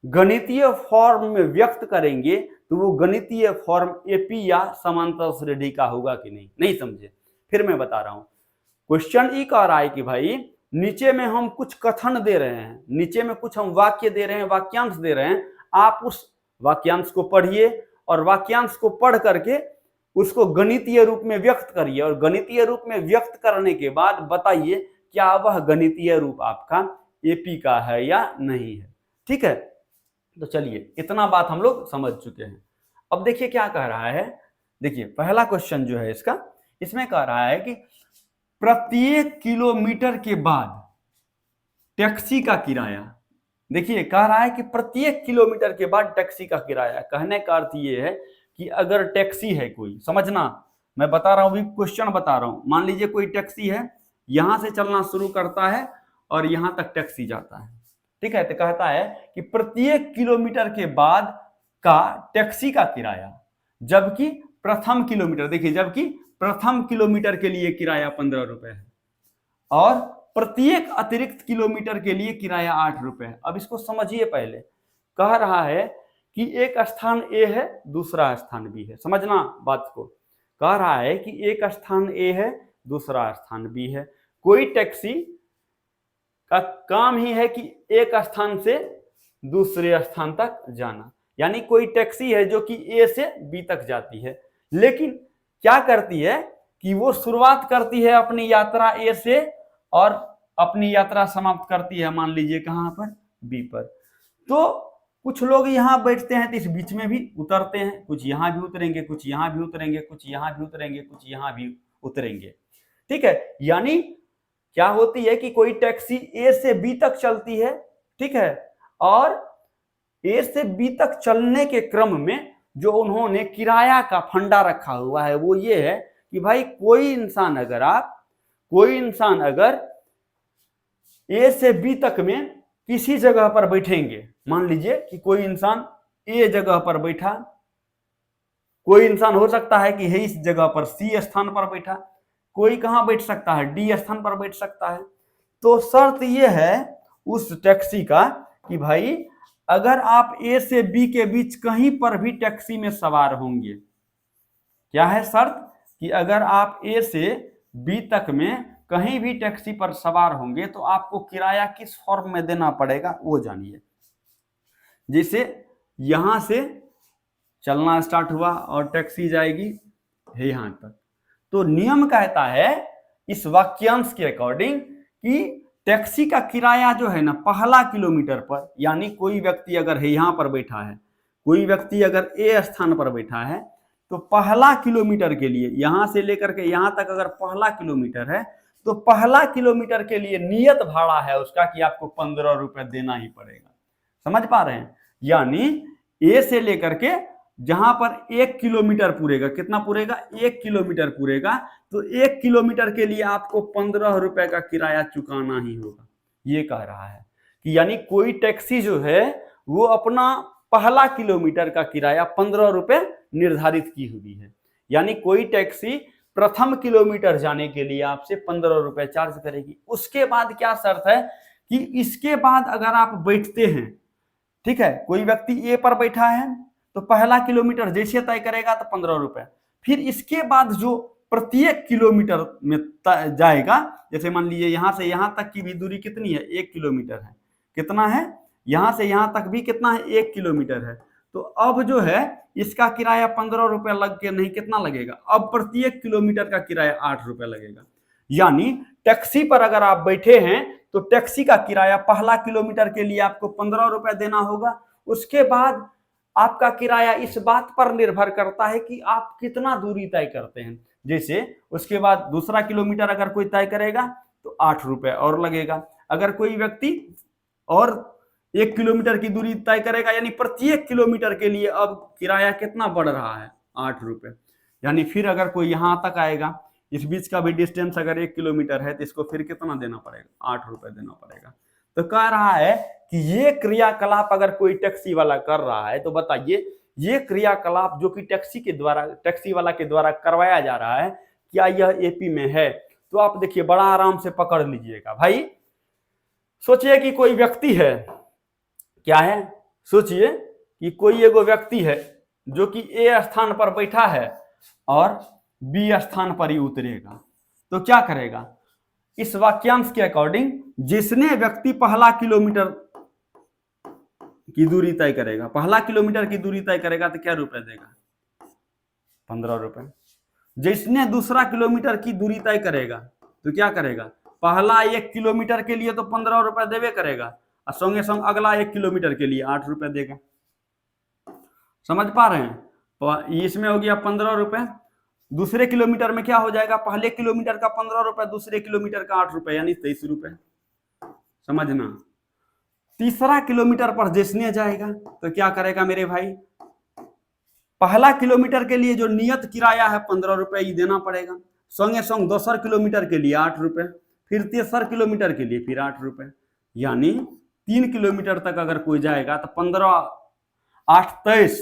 गणितीय फॉर्म में व्यक्त करेंगे तो वो गणितीय फॉर्म एपी या समांतर श्रेणी का होगा कि नहीं। नहीं समझे? फिर मैं बता रहा हूं। क्वेश्चन ये कह रहा है कि भाई नीचे में हम कुछ कथन दे रहे हैं, नीचे में कुछ हम वाक्य दे रहे हैं, वाक्यांश दे रहे हैं। आप उस वाक्यांश को पढ़िए और वाक्यांश को पढ़ करके उसको गणितीय रूप में व्यक्त करिए और गणितीय रूप में व्यक्त करने के बाद बताइए क्या वह गणितीय रूप आपका एपी का है या नहीं है। ठीक है, तो चलिए इतना बात हम लोग समझ चुके हैं। अब देखिए क्या कह रहा है। देखिए पहला क्वेश्चन जो है इसका, इसमें कह रहा है कि प्रत्येक किलोमीटर के बाद टैक्सी का किराया, देखिए कह रहा है कि प्रत्येक किलोमीटर के बाद टैक्सी का किराया। कहने का अर्थ ये है कि अगर टैक्सी है कोई, समझना मैं बता रहा हूं, अभी क्वेश्चन बता रहा हूं। मान लीजिए कोई टैक्सी है, यहां से चलना शुरू करता है और यहां तक टैक्सी जाता है। ठीक है, तो कहता है कि प्रत्येक किलोमीटर के बाद का टैक्सी का किराया, जबकि प्रथम किलोमीटर, देखिए जबकि प्रथम किलोमीटर के लिए किराया 15 रुपए है और प्रत्येक अतिरिक्त किलोमीटर के लिए किराया 8 रुपए है। अब इसको समझिए। पहले कह रहा है कि एक स्थान ए है, दूसरा स्थान बी है। समझना बात को। कह रहा है कि एक स्थान ए है, दूसरा स्थान बी है। कोई टैक्सी का काम ही है कि एक स्थान से दूसरे स्थान तक जाना, यानी कोई टैक्सी है जो कि ए से बी तक जाती है, लेकिन क्या करती है कि वो शुरुआत करती है अपनी यात्रा ए से और अपनी यात्रा समाप्त करती है मान लीजिए कहां पर, बी पर। तो कुछ लोग यहां बैठते हैं तो इस बीच में भी उतरते हैं, कुछ यहां भी उतरेंगे, कुछ यहां भी उतरेंगे, कुछ यहां भी उतरेंगे, कुछ यहां भी उतरेंगे। ठीक है, यानी क्या होती है कि कोई टैक्सी ए से बी तक चलती है। ठीक है, और ए से बी तक चलने के क्रम में जो उन्होंने किराया का फंडा रखा हुआ है वो ये है कि भाई कोई इंसान अगर ए से बी तक में किसी जगह पर बैठेंगे, मान लीजिए कि कोई इंसान ए जगह पर बैठा, कोई इंसान हो सकता है कि है इस जगह पर सी स्थान पर बैठा, कोई कहां बैठ सकता है, डी स्थान पर बैठ सकता है। तो शर्त यह है उस टैक्सी का कि भाई अगर आप ए से बी के बीच कहीं पर भी टैक्सी में सवार होंगे, क्या है शर्त कि अगर आप ए से बी तक में कहीं भी टैक्सी पर सवार होंगे तो आपको किराया किस फॉर्म में देना पड़ेगा वो जानिए। जैसे यहां से चलना स्टार्ट हुआ और टैक्सी जाएगी यहां तक, तो नियम कहता है इस वाक्यांश के अकॉर्डिंग कि टैक्सी का किराया जो है ना पहला किलोमीटर पर, यानी कोई व्यक्ति अगर यहां पर बैठा है, कोई व्यक्ति अगर ए स्थान पर बैठा है, तो पहला किलोमीटर के लिए यहां से लेकर के यहां तक अगर पहला किलोमीटर है तो पहला किलोमीटर के लिए नियत भाड़ा है उसका कि आपको 15 रुपए देना ही पड़ेगा। समझ पा रहे हैं? यानी ए से लेकर के जहां पर 1 किलोमीटर पूरेगा, कितना पूरेगा? 1 किलोमीटर पूरेगा, तो 1 किलोमीटर के लिए आपको 15 रुपए का किराया चुकाना ही होगा। ये कह रहा है कि यानी कोई टैक्सी जो है वो अपना पहला किलोमीटर का किराया 15 रुपए निर्धारित की हुई है। यानी कोई टैक्सी प्रथम किलोमीटर जाने के लिए आपसे 15 रुपए चार्ज करेगी। उसके बाद क्या शर्त है कि इसके बाद अगर आप बैठते हैं, ठीक है, कोई व्यक्ति ए पर बैठा है तो पहला किलोमीटर जैसे तय करेगा तो 15 रुपए, फिर इसके बाद जो प्रत्येक किलोमीटर में जाएगा, जैसे मान लीजिए यहां से यहां तक की भी दूरी कितनी है? 1 किलोमीटर है। कितना है? यहां से यहां तक भी कितना है? 1 किलोमीटर है। तो अब जो है इसका किराया 15 रुपए लग के नहीं, कितना लगेगा? अब प्रत्येक किलोमीटर का किराया 8 रुपए लगेगा। यानी टैक्सी पर अगर आप बैठे हैं तो टैक्सी का किराया पहला किलोमीटर के लिए आपको 15 रुपए देना होगा। उसके बाद आपका किराया इस बात पर निर्भर करता है कि आप कितना दूरी तय करते हैं। जैसे उसके बाद दूसरा किलोमीटर अगर कोई तय करेगा तो 8 रुपए और लगेगा। अगर कोई व्यक्ति और 1 किलोमीटर की दूरी तय करेगा, यानी प्रत्येक किलोमीटर के लिए अब किराया कितना बढ़ रहा है? 8 रुपए। यानी फिर अगर कोई यहां तक आएगा, इस बीच का भी डिस्टेंस अगर 1 किलोमीटर है तो इसको फिर कितना देना पड़ेगा? 8 रुपए देना पड़ेगा। तो कह रहा है कि ये क्रियाकलाप अगर कोई टैक्सी वाला कर रहा है तो बताइए ये क्रियाकलाप जो कि टैक्सी वाला के द्वारा करवाया जा रहा है, क्या यह एपी में है? तो आप देखिए बड़ा आराम से पकड़ लीजिएगा भाई। सोचिए कि कोई व्यक्ति है, क्या है? सोचिए कि कोई एगो व्यक्ति है जो कि ए स्थान पर बैठा है और बी स्थान पर ही उतरेगा, तो क्या करेगा? इस वाक्यांश के अकॉर्डिंग जिसने व्यक्ति पहला किलोमीटर की दूरी तय करेगा, पहला किलोमीटर की दूरी तय करेगा तो क्या रुपए देगा? 15 रुपए। जिसने दूसरा किलोमीटर की दूरी तय करेगा तो क्या करेगा? पहला 1 किलोमीटर के लिए तो 15 रुपए देवे करेगा और संगे संग अगला 1 किलोमीटर के लिए 8 रुपए देगा। समझ पा रहे हैं? इसमें हो गया 15 रुपए। दूसरे किलोमीटर में क्या हो जाएगा? पहले किलोमीटर का 15 रुपए, दूसरे किलोमीटर का 8 रुपए, यानी 23 रुपए। समझना। तीसरा किलोमीटर पर जिसने जाएगा तो क्या करेगा मेरे भाई? पहला किलोमीटर के लिए जो नियत किराया है 15 रुपए ही देना पड़ेगा, संगे संग दूसरा किलोमीटर के लिए 8 रुपए, फिर तीसरा किलोमीटर के लिए फिर 8 रुपए। यानी 3 किलोमीटर तक अगर कोई जाएगा तो 15 8 23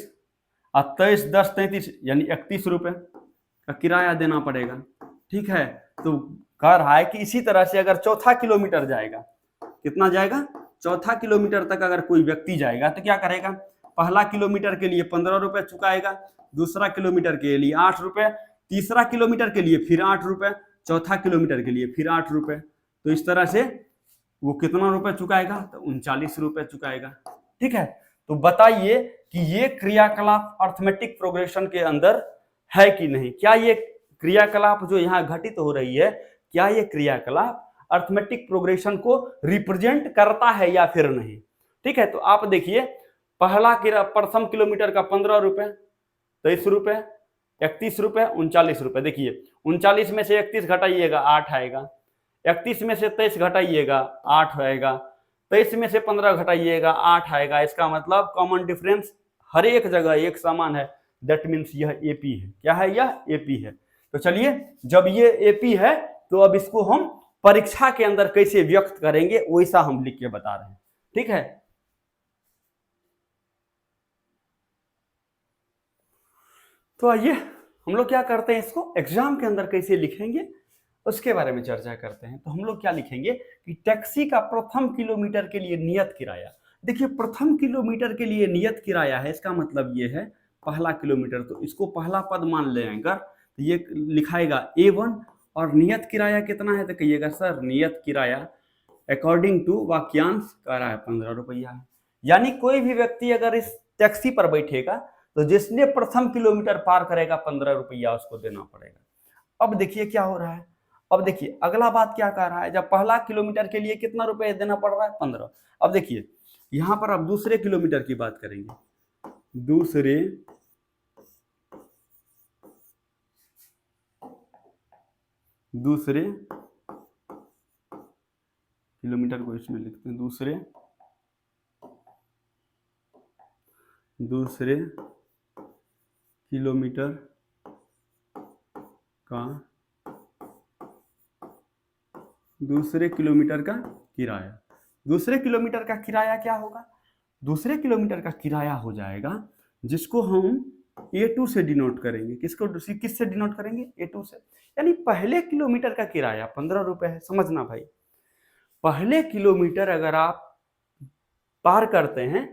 और 23 10 33 यानी 31 रुपए का किराया देना पड़ेगा। ठीक है, तो कह रहा है कि इसी तरह से अगर चौथा किलोमीटर जाएगा, कितना जाएगा? चौथा किलोमीटर तक अगर कोई व्यक्ति जाएगा तो क्या करेगा? पहला किलोमीटर के लिए 15 रुपए चुकाएगा, दूसरा किलोमीटर के लिए 8 रुपए, तीसरा किलोमीटर के लिए फिर 8 रुपए, चौथा किलोमीटर के लिए फिर 8 रुपए। तो इस तरह से वो कितना रुपए चुकाएगा? तो 39 रुपए चुकाएगा। ठीक है, तो बताइए कि ये क्रियाकलाप अर्थमेटिक प्रोग्रेशन के अंदर है कि नहीं? क्या ये क्रियाकलाप जो यहाँ घटित हो रही है, क्या ये क्रियाकलाप अर्थमेटिक प्रोग्रेशन को रिप्रेजेंट करता है या फिर नहीं? ठीक है, तो आप देखिए प्रथम किलोमीटर का 15 रुपए, 23 रुपए, 31 रुपए, 39 रुपए। देखिए 39 में से 31 घटाइएगा 8 आएगा, 31 में से 23 घटाइएगा 8 आएगा, 23 में से 15 घटाइएगा 8 आएगा। इसका मतलब कॉमन डिफरेंस हर एक जगह एक समान है। दैट मीन्स यह एपी है। क्या है? यह एपी है। तो चलिए, जब ये एपी है तो अब इसको हम परीक्षा के अंदर कैसे व्यक्त करेंगे वैसा हम लिख के बता रहे हैं। ठीक है, तो आइए हम लोग क्या करते हैं, इसको एग्जाम के अंदर कैसे लिखेंगे उसके बारे में चर्चा करते हैं। तो हम लोग क्या लिखेंगे कि टैक्सी का प्रथम किलोमीटर के लिए नियत किराया। देखिए प्रथम किलोमीटर के लिए नियत किराया है, इसका मतलब ये है पहला किलोमीटर, तो इसको पहला पद मान लेंगे तो ये लिखाएगा A1 और नियत किराया कितना है? तो कहिएगा सर नियत किराया अकॉर्डिंग टू वाक्यांश कह रहा है 15 रुपया है। यानी कोई भी व्यक्ति अगर इस टैक्सी पर बैठेगा तो जिसने प्रथम किलोमीटर पार करेगा 15 रुपया उसको देना पड़ेगा। अब देखिए क्या हो रहा है, अब देखिए अगला बात क्या कह रहा है, जब पहला किलोमीटर के लिए कितना रुपए देना पड़ रहा है? 15। अब देखिए यहां पर अब दूसरे किलोमीटर की बात करेंगे। दूसरे किलोमीटर को इसमें लिखते हैं, दूसरे किलोमीटर का किराया। दूसरे किलोमीटर का किराया क्या होगा? दूसरे किलोमीटर का किराया हो जाएगा जिसको हम A2 से डिनोट करेंगे। किससे डिनोट करेंगे? A2 से। यानी पहले किलोमीटर का किराया 15 रुपए है। समझना भाई, पहले किलोमीटर अगर आप पार करते हैं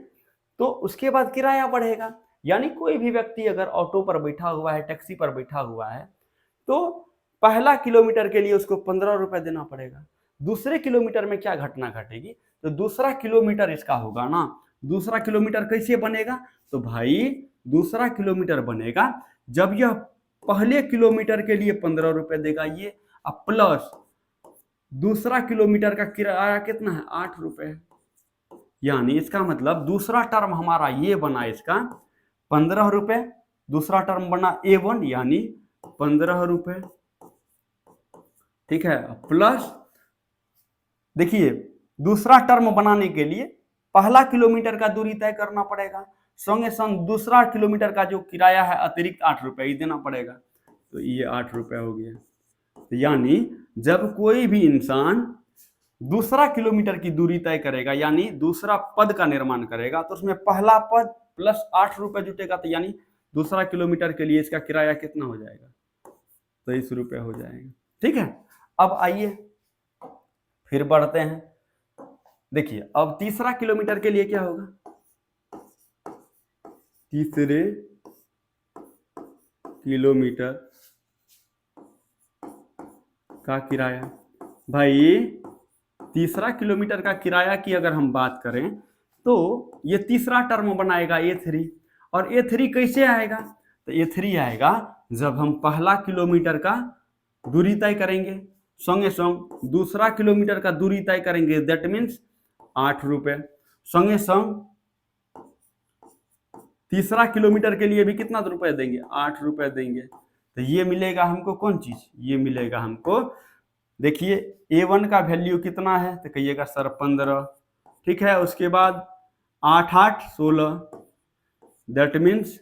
तो उसके बाद किराया बढ़ेगा। यानी कोई भी व्यक्ति अगर ऑटो पर बैठा हुआ है, टैक्सी पर बैठा हुआ है, तो पहला किलोमीटर के लिए उसको 15 रुपए देना पड़ेगा। दूसरे किलोमीटर में क्या घटना घटेगी? तो दूसरा किलोमीटर इसका होगा ना। दूसरा किलोमीटर कैसे बनेगा? तो भाई दूसरा किलोमीटर बनेगा जब यह पहले किलोमीटर के लिए 15 रुपए देगा ये, अब प्लस दूसरा किलोमीटर का किराया कितना है? 8 रुपए। यानी इसका मतलब दूसरा टर्म हमारा ये बना इसका 15 रुपए, दूसरा टर्म बना A1 यानी 15 रुपए, ठीक है। प्लस देखिए दूसरा टर्म बनाने के लिए पहला किलोमीटर का दूरी तय करना पड़ेगा, संगे संग दूसरा किलोमीटर का जो किराया है अतिरिक्त 8 रुपए ही देना पड़ेगा। तो ये 8 रुपए हो गया। तो यानी जब कोई भी इंसान दूसरा किलोमीटर की दूरी तय करेगा यानी दूसरा पद का निर्माण करेगा तो उसमें पहला पद प्लस 8 रुपए जुटेगा। तो यानी दूसरा किलोमीटर के लिए इसका किराया कितना हो जाएगा? 23 रुपए हो जाएगा, ठीक है। अब आइए फिर बढ़ते हैं। देखिए अब तीसरा किलोमीटर के लिए क्या होगा? तीसरे किलोमीटर का किराया, भाई तीसरा किलोमीटर का किराया की अगर हम बात करें तो ये तीसरा टर्म बनाएगा A3। और A3 कैसे आएगा? तो A3 आएगा जब हम पहला किलोमीटर का दूरी तय करेंगे, संगे संग दूसरा किलोमीटर का दूरी तय करेंगे, दैट मीन्स 8 रुपए, संगे संग तीसरा किलोमीटर के लिए भी कितना रुपए देंगे? 8 रुपए देंगे। तो ये मिलेगा हमको कौन चीज? ये मिलेगा हमको, देखिए A1 का वैल्यू कितना है? तो कहिएगा सर 15, ठीक है। उसके बाद 8 8 16, दैट मीन्स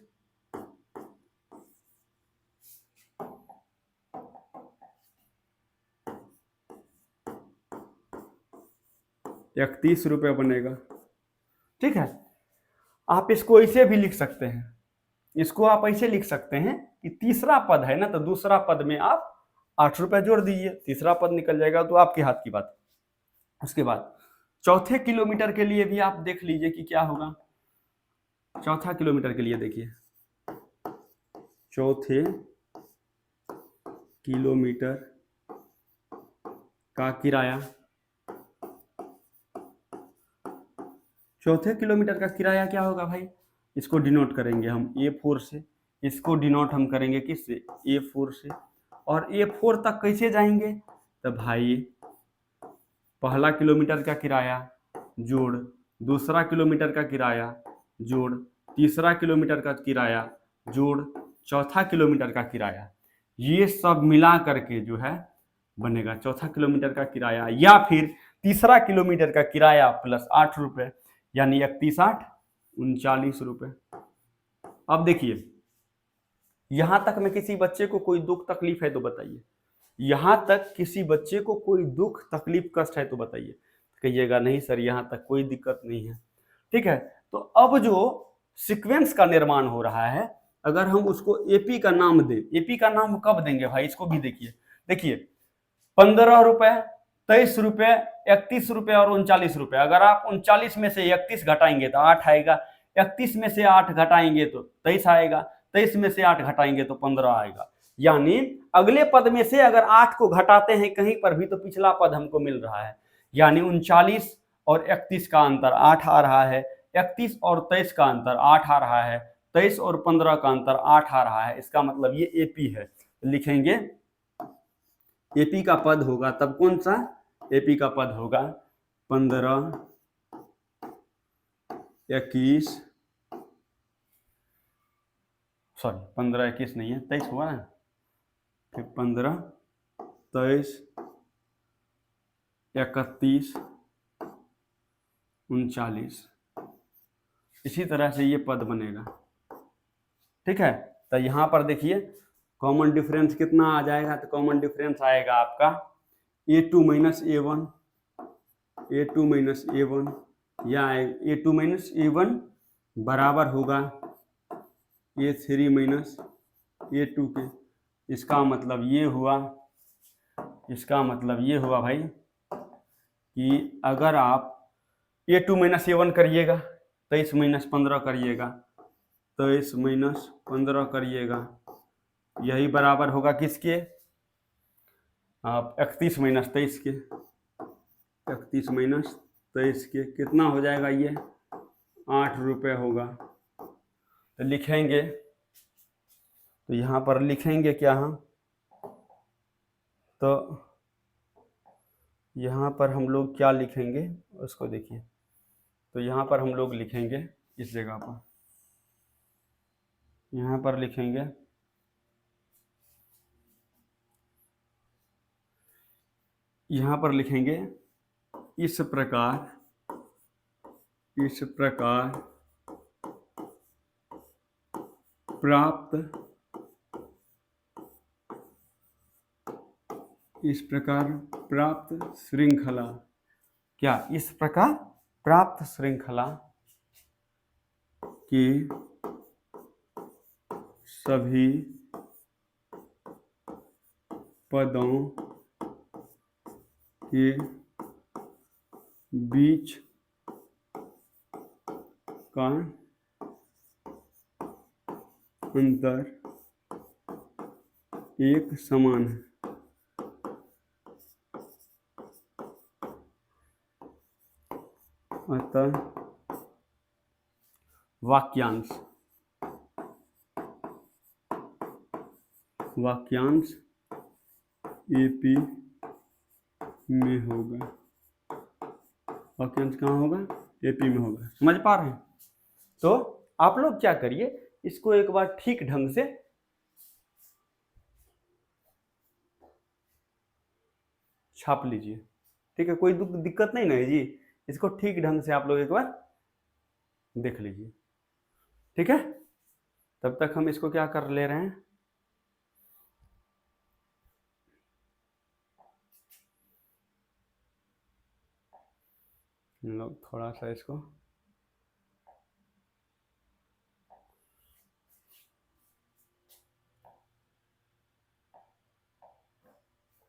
31 रुपए बनेगा, ठीक है। आप इसको ऐसे भी लिख सकते हैं, इसको आप ऐसे लिख सकते हैं कि तीसरा पद है ना, तो दूसरा पद में आप 8 रुपए जोड़ दीजिए, तीसरा पद निकल जाएगा, तो आपके हाथ की बात। उसके बाद चौथे किलोमीटर के लिए भी आप देख लीजिए कि क्या होगा। चौथा किलोमीटर के लिए देखिए, चौथे किलोमीटर का किराया, चौथे किलोमीटर का किराया क्या होगा भाई? इसको डिनोट करेंगे हम A4 से, इसको डिनोट हम करेंगे किससे? A4 से। और A4 तक कैसे जाएंगे? तो भाई पहला किलोमीटर का किराया जोड़ दूसरा किलोमीटर का किराया जोड़ तीसरा किलोमीटर का किराया जोड़ चौथा किलोमीटर का किराया, ये सब मिला करके जो है बनेगा चौथा किलोमीटर का किराया, या फिर तीसरा किलोमीटर का किराया प्लस 8 रुपए, यानी 31 8 39 रुपए। अब देखिए यहां तक में किसी बच्चे को कोई दुख तकलीफ है तो बताइए, यहां तक किसी बच्चे को कोई दुख तकलीफ कष्ट है तो बताइए। कहिएगा नहीं सर यहां तक कोई दिक्कत नहीं है, ठीक है। तो अब जो सीक्वेंस का निर्माण हो रहा है, अगर हम उसको एपी का नाम दें, एपी का नाम कब देंगे भाई? इसको भी देखिए, देखिए 15 रुपए 23 रुपए 31 रुपए और 39 रुपए। अगर आप 39 में से 31 घटाएंगे तो 8 आएगा, 31 में से 8 घटाएंगे तो 23 आएगा, 23 में से 8 घटाएंगे तो 15 आएगा। यानी अगले पद में से अगर 8 को घटाते हैं कहीं पर भी तो पिछला पद हमको मिल रहा है। यानी 39 और 31 का अंतर 8 आ रहा है, 31 और 23 का अंतर 8 आ रहा है, 23 और 15 का अंतर 8 आ रहा है। इसका मतलब ये एपी है। लिखेंगे एपी का पद होगा तब कौन सा? एपी का पद होगा 15, 21, सॉरी 15, 21 नहीं है, 23 हुआ ना, फिर 15, 23, 31, 39। इसी तरह से ये पद बनेगा। ठीक है, तो यहाँ पर देखिए कॉमन डिफरेंस कितना आ जाएगा, तो कॉमन डिफरेंस आएगा आपका a2 minus a1, a2 minus a1 या a2 माइनस a1 बराबर होगा a3 माइनस a2 के। इसका मतलब ये हुआ, इसका मतलब ये हुआ भाई कि अगर आप a2 माइनस a1 करिएगा, 23 माइनस 15 करिएगा, 23 माइनस 15 करिएगा, यही बराबर होगा किसके? आप 31 माइनस 23 के, 31 माइनस 23 के कितना हो जाएगा? ये 8 रुपये होगा। तो लिखेंगे, तो यहाँ पर लिखेंगे क्या हम? तो यहाँ पर हम लोग क्या लिखेंगे उसको देखिए। तो यहाँ पर हम लोग लिखेंगे इस जगह पर, यहाँ पर लिखेंगे यहाँ पर लिखेंगे इस प्रकार प्राप्त, इस प्रकार प्राप्त श्रृंखला, क्या इस प्रकार प्राप्त श्रृंखला के सभी पदों के बीच का अंतर एक समान है। अतः वाक्यांश एपी में होगा। वाक्यांश कहाँ होगा? एपी में होगा। समझ पा रहे हैं? तो आप लोग क्या करिए, इसको एक बार ठीक ढंग से छाप लीजिए। ठीक है, कोई दिक्कत नहीं ना है जी। इसको ठीक ढंग से आप लोग एक बार देख लीजिए। ठीक है, तब तक हम इसको क्या कर ले रहे हैं, हम लोग थोड़ा सा इसको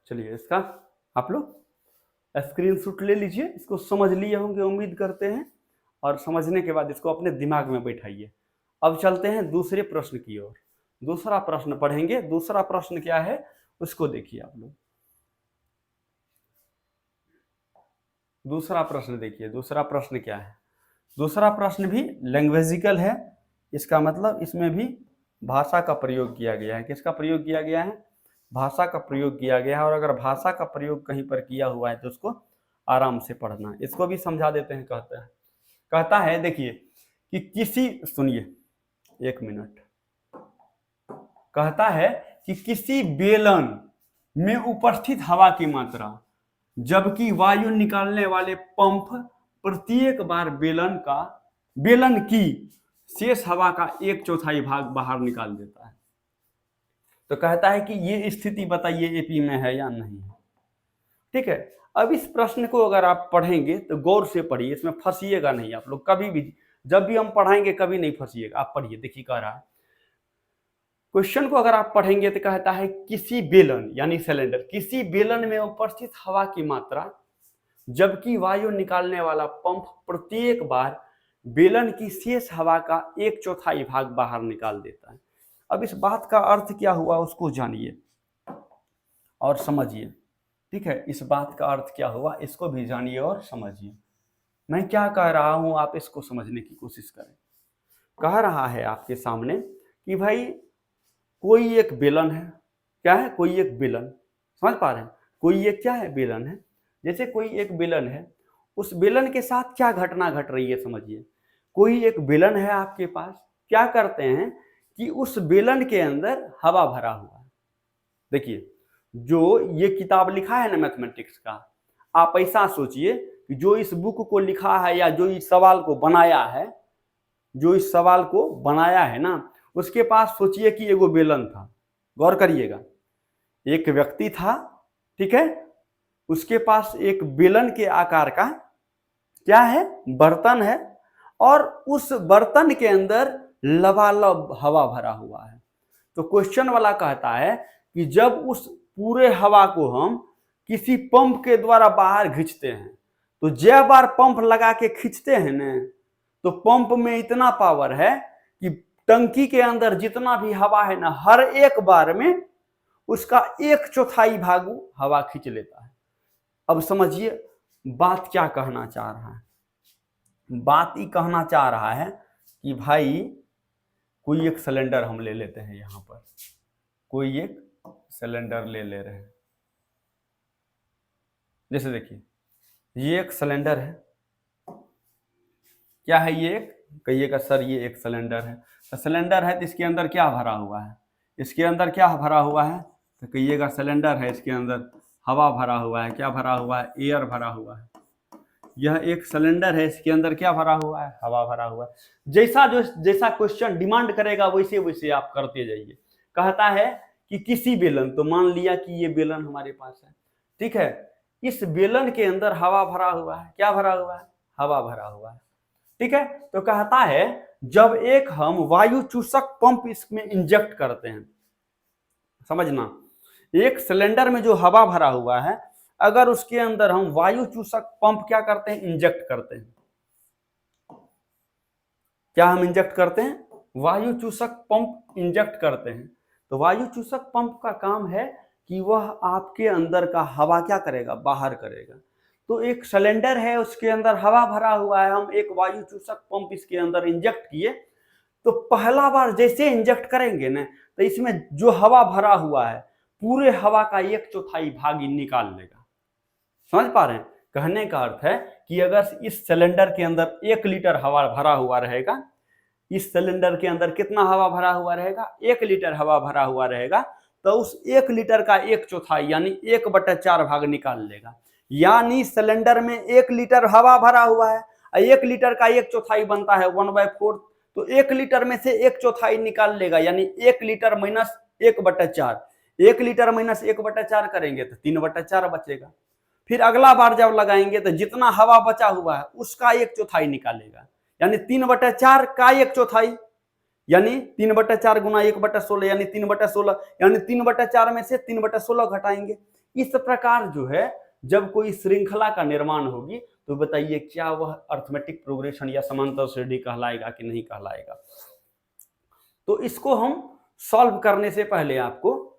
चलिए, इसका आप लोग स्क्रीनशॉट ले लीजिए। इसको समझ लिए होंगे उम्मीद करते हैं, और समझने के बाद इसको अपने दिमाग में बैठाइए। अब चलते हैं दूसरे प्रश्न की ओर। दूसरा प्रश्न पढ़ेंगे। दूसरा प्रश्न क्या है उसको देखिए आप लोग। दूसरा प्रश्न देखिए, दूसरा प्रश्न क्या है? दूसरा प्रश्न भी लैंग्वेजिकल है। इसका मतलब इसमें भी भाषा का प्रयोग किया गया है। किसका प्रयोग किया गया है? भाषा का प्रयोग किया गया है। और अगर भाषा का प्रयोग कहीं पर किया हुआ है तो उसको आराम से पढ़ना। इसको भी समझा देते हैं। कहता है देखिए कि किसी, सुनिए एक मिनट। कहता है कि किसी बेलन में उपस्थित हवा की मात्रा, जबकि वायु निकालने वाले पंप प्रत्येक बार बेलन की शेष हवा का 1/4 भाग बाहर निकाल देता है। तो कहता है कि ये स्थिति बताइए एपी में है या नहीं है। ठीक है, अब इस प्रश्न को अगर आप पढ़ेंगे तो गौर से पढ़िए, इसमें फंसिएगा नहीं आप लोग कभी भी। जब भी हम पढ़ाएंगे कभी नहीं फंसिएगा। आप पढ़िए, देखिए कह रहा है क्वेश्चन को अगर आप पढ़ेंगे तो कहता है किसी बेलन यानी सिलेंडर, किसी बेलन में उपस्थित हवा की मात्रा, जबकि वायु निकालने वाला पंप प्रत्येक बार बेलन की शेष हवा का 1/4 भाग बाहर निकाल देता है। अब इस बात का अर्थ क्या हुआ उसको जानिए और समझिए। ठीक है, इस बात का अर्थ क्या हुआ इसको भी जानिए और समझिए। मैं क्या कह रहा हूं आप इसको समझने की कोशिश करें। कह रहा है आपके सामने कि भाई कोई एक बेलन है। क्या है? कोई एक बेलन। समझ पा रहे हैं? कोई एक क्या है? बेलन है। जैसे कोई एक बेलन है, उस बेलन के साथ क्या घटना घट रही है समझिए। कोई एक बेलन है आपके पास, क्या करते हैं कि उस बेलन के अंदर हवा भरा हुआ है। देखिए, जो ये किताब लिखा है ना मैथमेटिक्स का, आप ऐसा सोचिए कि जो इस बुक को लिखा है या जो इस सवाल को बनाया है, जो इस सवाल को बनाया है ना, उसके पास सोचिए कि एगो बेलन था। गौर करिएगा, एक व्यक्ति था, ठीक है, उसके पास एक बेलन के आकार का क्या है? बर्तन है, और उस बर्तन के अंदर लबालब हवा भरा हुआ है। तो क्वेश्चन वाला कहता है कि जब उस पूरे हवा को हम किसी पंप के द्वारा बाहर खींचते हैं, तो जब बार पंप लगा के खींचते हैं ना, तो पंप में इतना पावर है कि टंकी के अंदर जितना भी हवा है ना, हर एक बार में उसका 1/4 भाग हवा खींच लेता है। अब समझिए बात क्या कहना चाह रहा है। बात ये कहना चाह रहा है कि भाई कोई एक सिलेंडर हम ले लेते हैं, यहां पर कोई एक सिलेंडर ले रहे हैं। जैसे देखिए, ये एक सिलेंडर है। क्या है ये? एक कहिएगा सर ये एक सिलेंडर है। तो सिलेंडर है तो इसके अंदर क्या भरा हुआ है? इसके अंदर क्या भरा हुआ है? तो कहिएगा सिलेंडर है, इसके अंदर हवा भरा हुआ है। क्या भरा हुआ है? एयर भरा हुआ है। यह एक सिलेंडर है, इसके अंदर क्या भरा हुआ है? हवा भरा हुआ है। जैसा क्वेश्चन डिमांड करेगा वैसे वैसे आप करते जाइए। कहता है कि किसी बेलन, तो मान लिया कि ये बेलन हमारे पास है, ठीक है, इस बेलन के अंदर हवा भरा हुआ है। क्या भरा हुआ है? हवा भरा हुआ है। ठीक है, तो कहता है जब एक हम वायु चूसक पंप इसमें इंजेक्ट करते हैं, समझना, एक सिलेंडर में जो हवा भरा हुआ है, अगर उसके अंदर हम वायु चूसक पंप क्या करते हैं? इंजेक्ट करते हैं। क्या हम इंजेक्ट करते हैं? वायु चूसक पंप इंजेक्ट करते हैं। तो वायु चूसक पंप का काम है कि वह आपके अंदर का हवा क्या करेगा? बाहर करेगा। तो एक सिलेंडर है, उसके अंदर हवा भरा हुआ है, हम एक वायु चूसक पंप इसके अंदर इंजेक्ट किए, तो पहला बार जैसे इंजेक्ट करेंगे ना, तो इसमें जो हवा भरा हुआ है पूरे हवा का 1/4 भाग निकाल लेगा। समझ पा रहे हैं? कहने का अर्थ है कि अगर इस सिलेंडर के अंदर 1 लीटर हवा भरा हुआ रहेगा, इस सिलेंडर के अंदर कितना हवा भरा हुआ रहेगा? 1 लीटर हवा भरा हुआ रहेगा, तो उस 1 लीटर का 1/4 यानी 1/4 भाग निकाल लेगा। यानी सिलेंडर में 1 लीटर हवा भरा हुआ है, 1 लीटर का 1/4 बनता है 1/4, तो 1 लीटर में से 1/4 निकाल लेगा, यानी 1 लीटर माइनस 1/4। 1 लीटर माइनस 1/4 करेंगे तो 3/4 बचेगा। फिर अगला बार जब लगाएंगे तो जितना हवा बचा हुआ है उसका 1/4 निकालेगा, यानी 3/4 का 1/4, यानी 3/4 गुना 1/16 यानी 3/16, यानी 3/4 में से 3/16 घटाएंगे। इस प्रकार जो है जब कोई श्रृंखला का निर्माण होगी, तो बताइए क्या वह अर्थमेटिक प्रोग्रेशन या समांतर श्रेणी कहलाएगा कि नहीं कहलाएगा। तो इसको हम सॉल्व करने से पहले आपको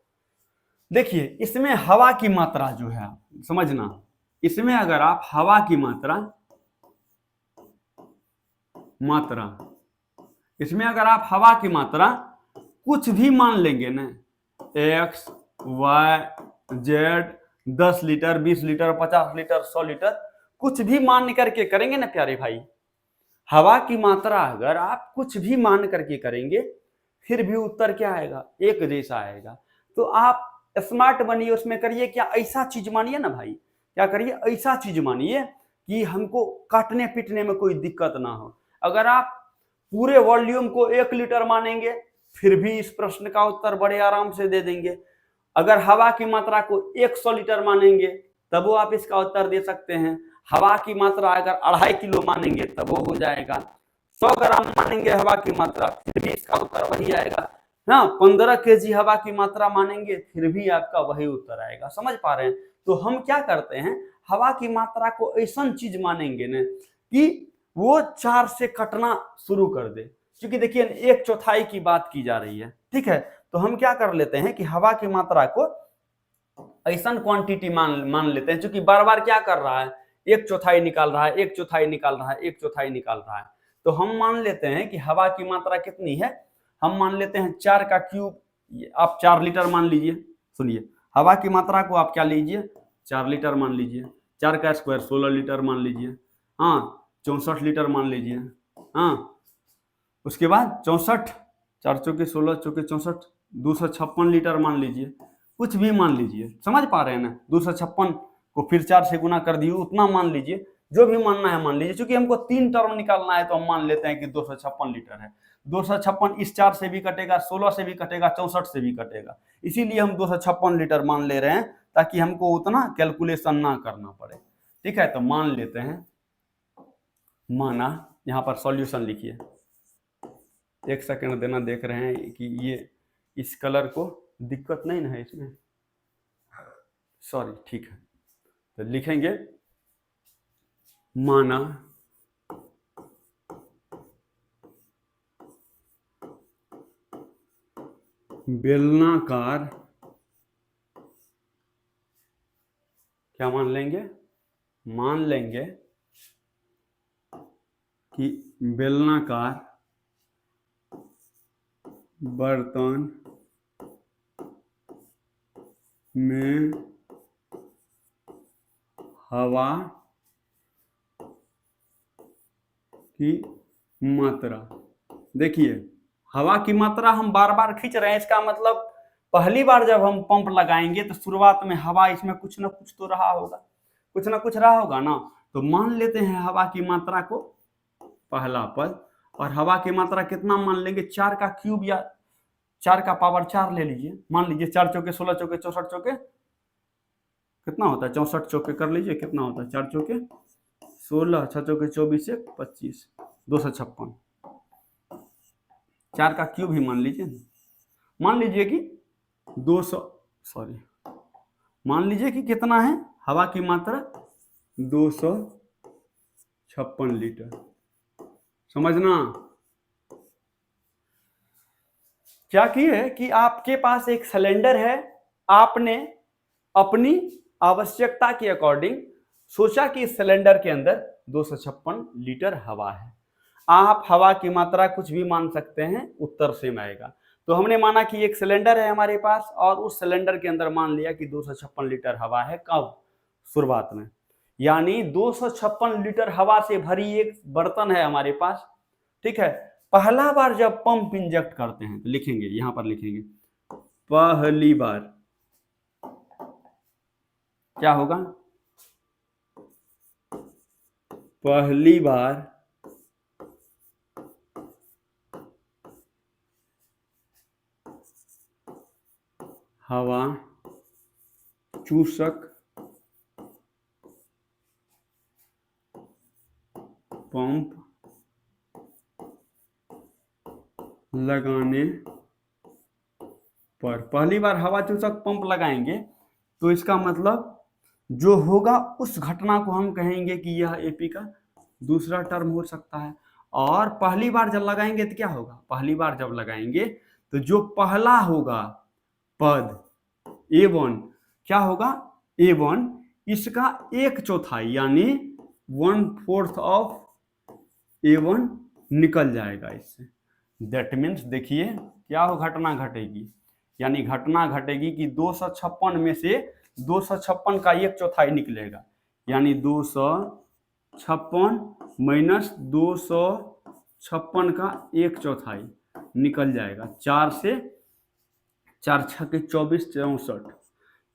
देखिए, इसमें हवा की मात्रा जो है समझना, इसमें अगर आप हवा की इसमें अगर आप हवा की मात्रा कुछ भी मान लेंगे ना, x, y, z, 10 litre, 20 litre, 50 litre, 100 litre, कुछ भी मान करके करेंगे ना प्यारे भाई, हवा की मात्रा अगर आप कुछ भी मान करके करेंगे, फिर भी उत्तर क्या आएगा? एक जैसा आएगा। तो आप स्मार्ट बनिए, उसमें करिए क्या, ऐसा चीज मानिए ना भाई, क्या करिए, ऐसा चीज मानिए कि हमको काटने पीटने में कोई दिक्कत ना हो। अगर आप पूरे वॉल्यूम को 1 लीटर मानेंगे, फिर भी इस प्रश्न का उत्तर बड़े आराम से दे देंगे। अगर हवा की मात्रा को 100 लीटर मानेंगे, तब वो आप इसका उत्तर दे सकते हैं। हवा की मात्रा अगर 2.5 किलो मानेंगे तब वो हो जाएगा। 100 ग्राम मानेंगे हवा की मात्रा, फिर भी इसका उत्तर वही आएगा। हाँ, 15 केजी हवा की मात्रा मानेंगे, फिर भी आपका वही उत्तर आएगा। समझ पा रहे हैं? तो हम क्या करते हैं, हवा की मात्रा को ऐसा चीज मानेंगे ना कि वो 4 से कटना शुरू कर दे, क्योंकि देखिए 1/4 की बात की जा रही है। ठीक है, तो हम क्या कर लेते हैं कि हवा की मात्रा को ऐसा क्वांटिटी मान लेते हैं, क्योंकि बार बार क्या कर रहा है, एक चौथाई निकाल रहा है, एक चौथाई निकाल रहा है, एक चौथाई निकाल रहा है। तो हम मान लेते हैं कि हवा की मात्रा कितनी है, हम मान लेते हैं 4 का क्यूब, आप 4 लीटर मान लीजिए। सुनिए, हवा की मात्रा को आप क्या लीजिए, 4 लीटर मान लीजिए। 4 का स्क्वायर 16 लीटर मान लीजिए। हाँ, 64 लीटर मान लीजिए। हाँ, उसके बाद 64, 4 चौके 16, चौके 64, 256 लीटर मान लीजिए। कुछ भी मान लीजिए, समझ पा रहे हैं ना, 256 को फिर 4 से गुना कर दिए, उतना मान लीजिए, जो भी मानना है मान लीजिए। क्योंकि हमको 3 टर्म निकालना है तो हम मान लेते हैं कि 256 लीटर है। 256 इस 4 से भी कटेगा, 16 से भी कटेगा, 64 से भी कटेगा, इसीलिए हम 256 लीटर मान ले रहे हैं, ताकि हमको उतना कैलकुलेशन ना करना पड़े। ठीक है, तो मान लेते हैं, माना, यहाँ पर सॉल्यूशन लिखिए। 1 सेकंड देना, देख रहे हैं कि ये इस कलर को दिक्कत नहीं ना है इसमें, सॉरी, ठीक है। तो लिखेंगे, माना बेलनाकार, क्या मान लेंगे, मान लेंगे कि बेलनाकार बर्तन में हवा की मात्रा, देखिए हवा की मात्रा हम बार बार खींच रहे हैं, इसका मतलब पहली बार जब हम पंप लगाएंगे तो शुरुआत में हवा इसमें कुछ ना कुछ तो रहा होगा, कुछ ना कुछ रहा होगा ना। तो मान लेते हैं हवा की मात्रा को पहला पद, और हवा की मात्रा कितना मान लेंगे, 4 का क्यूब या 4 का पावर 4 ले लीजिए। मान लीजिए 4 चौके 16, चौके 64, चौके कितना होता है, 64 चौके कर लीजिए, कितना होता है, 4 चौके 16, 6 चौके 24, 25, 256। 4 का क्यूब ही मान लीजिए, मान लीजिए कि 200, सॉरी, मान लीजिए कि कितना है हवा की मात्रा, 256 लीटर। समझना, क्या किए कि आपके पास एक सिलेंडर है, आपने अपनी आवश्यकता के अकॉर्डिंग सोचा कि इस सिलेंडर के अंदर 256 लीटर हवा है। आप हवा की मात्रा कुछ भी मान सकते हैं, उत्तर सेम आएगा। तो हमने माना कि एक सिलेंडर है हमारे पास, और उस सिलेंडर के अंदर मान लिया कि 256 लीटर हवा है। कब, शुरुआत में, यानी 256 लीटर हवा से भरी एक बर्तन है हमारे पास। ठीक है, पहला बार जब पंप इंजेक्ट करते हैं तो लिखेंगे, यहां पर लिखेंगे पहली बार क्या होगा, पहली बार हवा चूसक पंप लगाने पर, पहली बार हवा चूसक पंप लगाएंगे तो इसका मतलब जो होगा उस घटना को हम कहेंगे कि यह एपी का दूसरा टर्म हो सकता है। और पहली बार जब लगाएंगे तो क्या होगा, पहली बार जब लगाएंगे तो जो पहला होगा पद A1, क्या होगा, A1, इसका 1/4 यानी 1/4 ऑफ A1 निकल जाएगा इससे। दैट मीन्स देखिए क्या हो, घटना घटेगी, यानी घटना घटेगी कि 256 में से 256 का 1/4 निकलेगा, यानी 256 माइनस 256 का 1/4 निकल जाएगा। 4 से 4 छके 24, 64,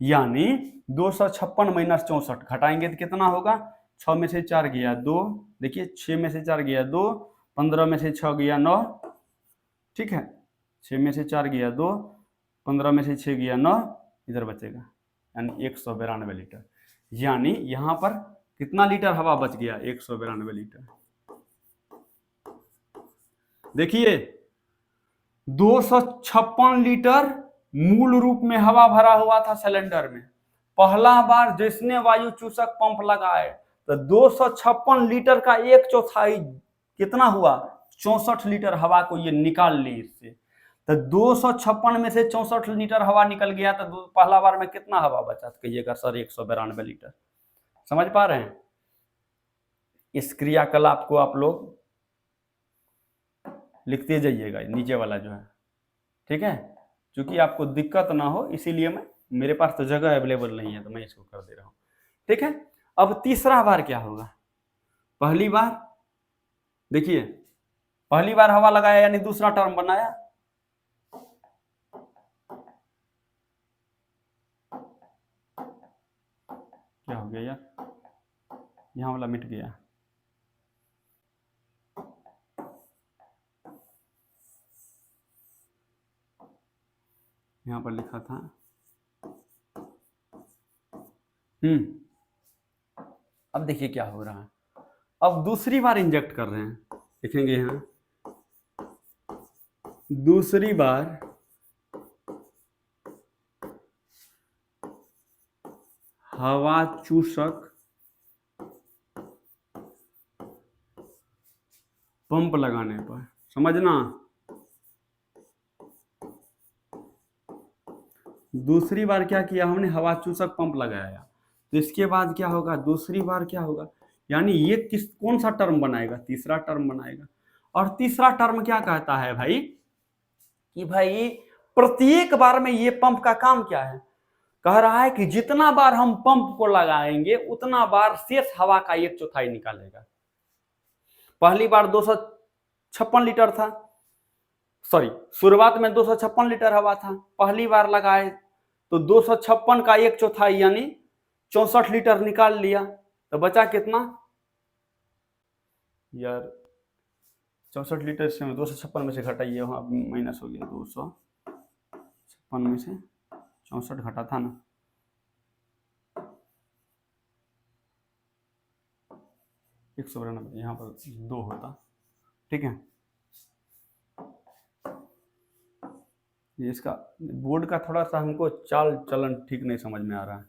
यानी 256 माइनस 64 घटाएंगे तो कितना होगा, 6 में से 4 गया 2, देखिए 6 में से 4 गया 2, 15 में से 6 गया 9, ठीक है, 6 में से 4 गया 2, 15 में से 6 गया 9, इधर बचेगा, यानी 192 लीटर। यानी यहां पर कितना लीटर हवा बच गया, 192 लीटर। देखिए 256 लीटर मूल रूप में हवा भरा हुआ था सिलेंडर में। पहला बार जिसने वायु चूसक पंप लगाए तो 256 लीटर का 1/4 कितना हुआ, 64 लीटर हवा को ये निकाल ली इससे। तो 256 में से 64 लीटर हवा निकल गया, तो पहला बार में कितना हवा बचा? तो कहिएगा सर 192 लीटर। समझ पा रहे हैं? इस क्रियाकलाप को आप लोग लिखते जाइएगा, नीचे वाला जो है, ठीक है। क्योंकि आपको दिक्कत ना हो इसीलिए मेरे पास तो जगह अवेलेबल नहीं है तो मैं इसको कर दे रहा हूं, ठीक है। अब तीसरा बार क्या होगा? पहली बार देखिए, पहली बार हवा लगाया यानी दूसरा टर्म बनाया, क्या हो गया यार, यहां वाला मिट गया, यहां पर लिखा था अब देखिए क्या हो रहा है, अब दूसरी बार इंजेक्ट कर रहे हैं, देखेंगे यहां दूसरी बार हवा चूसक पंप लगाने पर, समझना, दूसरी बार क्या किया हमने? हवा चूसक पंप लगाया। तो इसके बाद क्या होगा? दूसरी बार क्या होगा? यानी ये कौन सा टर्म बनाएगा? तीसरा टर्म बनाएगा। और तीसरा टर्म क्या कहता है भाई कि भाई प्रत्येक बार में ये पंप का काम क्या है? कह रहा है कि जितना बार हम पंप को लगाएंगे उतना बार शेष हवा का 1/4 निकालेगा। पहली बार 256 लीटर था, सॉरी शुरुआत में 256 लीटर हवा था, पहली बार लगाए तो 256 का 1/4 यानी 64 लीटर निकाल लिया, तो बचा कितना यार? 64 लीटर से 256 में से घटाइए, वहां माइनस हो गया, 256 में से 64 घटा था ना, 192, यहाँ पर 2 होता, ठीक है। इसका बोर्ड का थोड़ा सा हमको चाल चलन ठीक नहीं समझ में आ रहा है,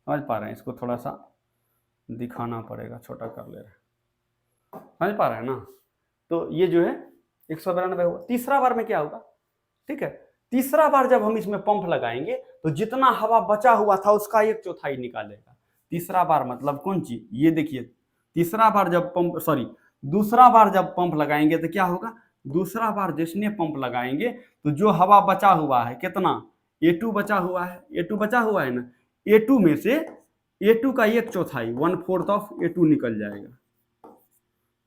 समझ पा रहे हैं? इसको थोड़ा सा दिखाना पड़ेगा, छोटा कर ले रहे हैं, समझ पा रहे हैं ना? तो ये जो है 192 होगा। तीसरा बार में क्या होगा? ठीक है, तीसरा बार जब हम इसमें पंप लगाएंगे तो जितना हवा बचा हुआ था उसका 1/4 निकालेगा। तीसरा बार मतलब कौन चीज? ये देखिए, तीसरा बार जब पंप, सॉरी दूसरा बार जब पंप लगाएंगे तो क्या होगा? दूसरा बार जिसने पंप लगाएंगे तो जो हवा बचा हुआ है कितना? A2 बचा हुआ है, A2 बचा हुआ है ना, A2 में से A2 का 1/4 1/4 ऑफ A2 निकल जाएगा,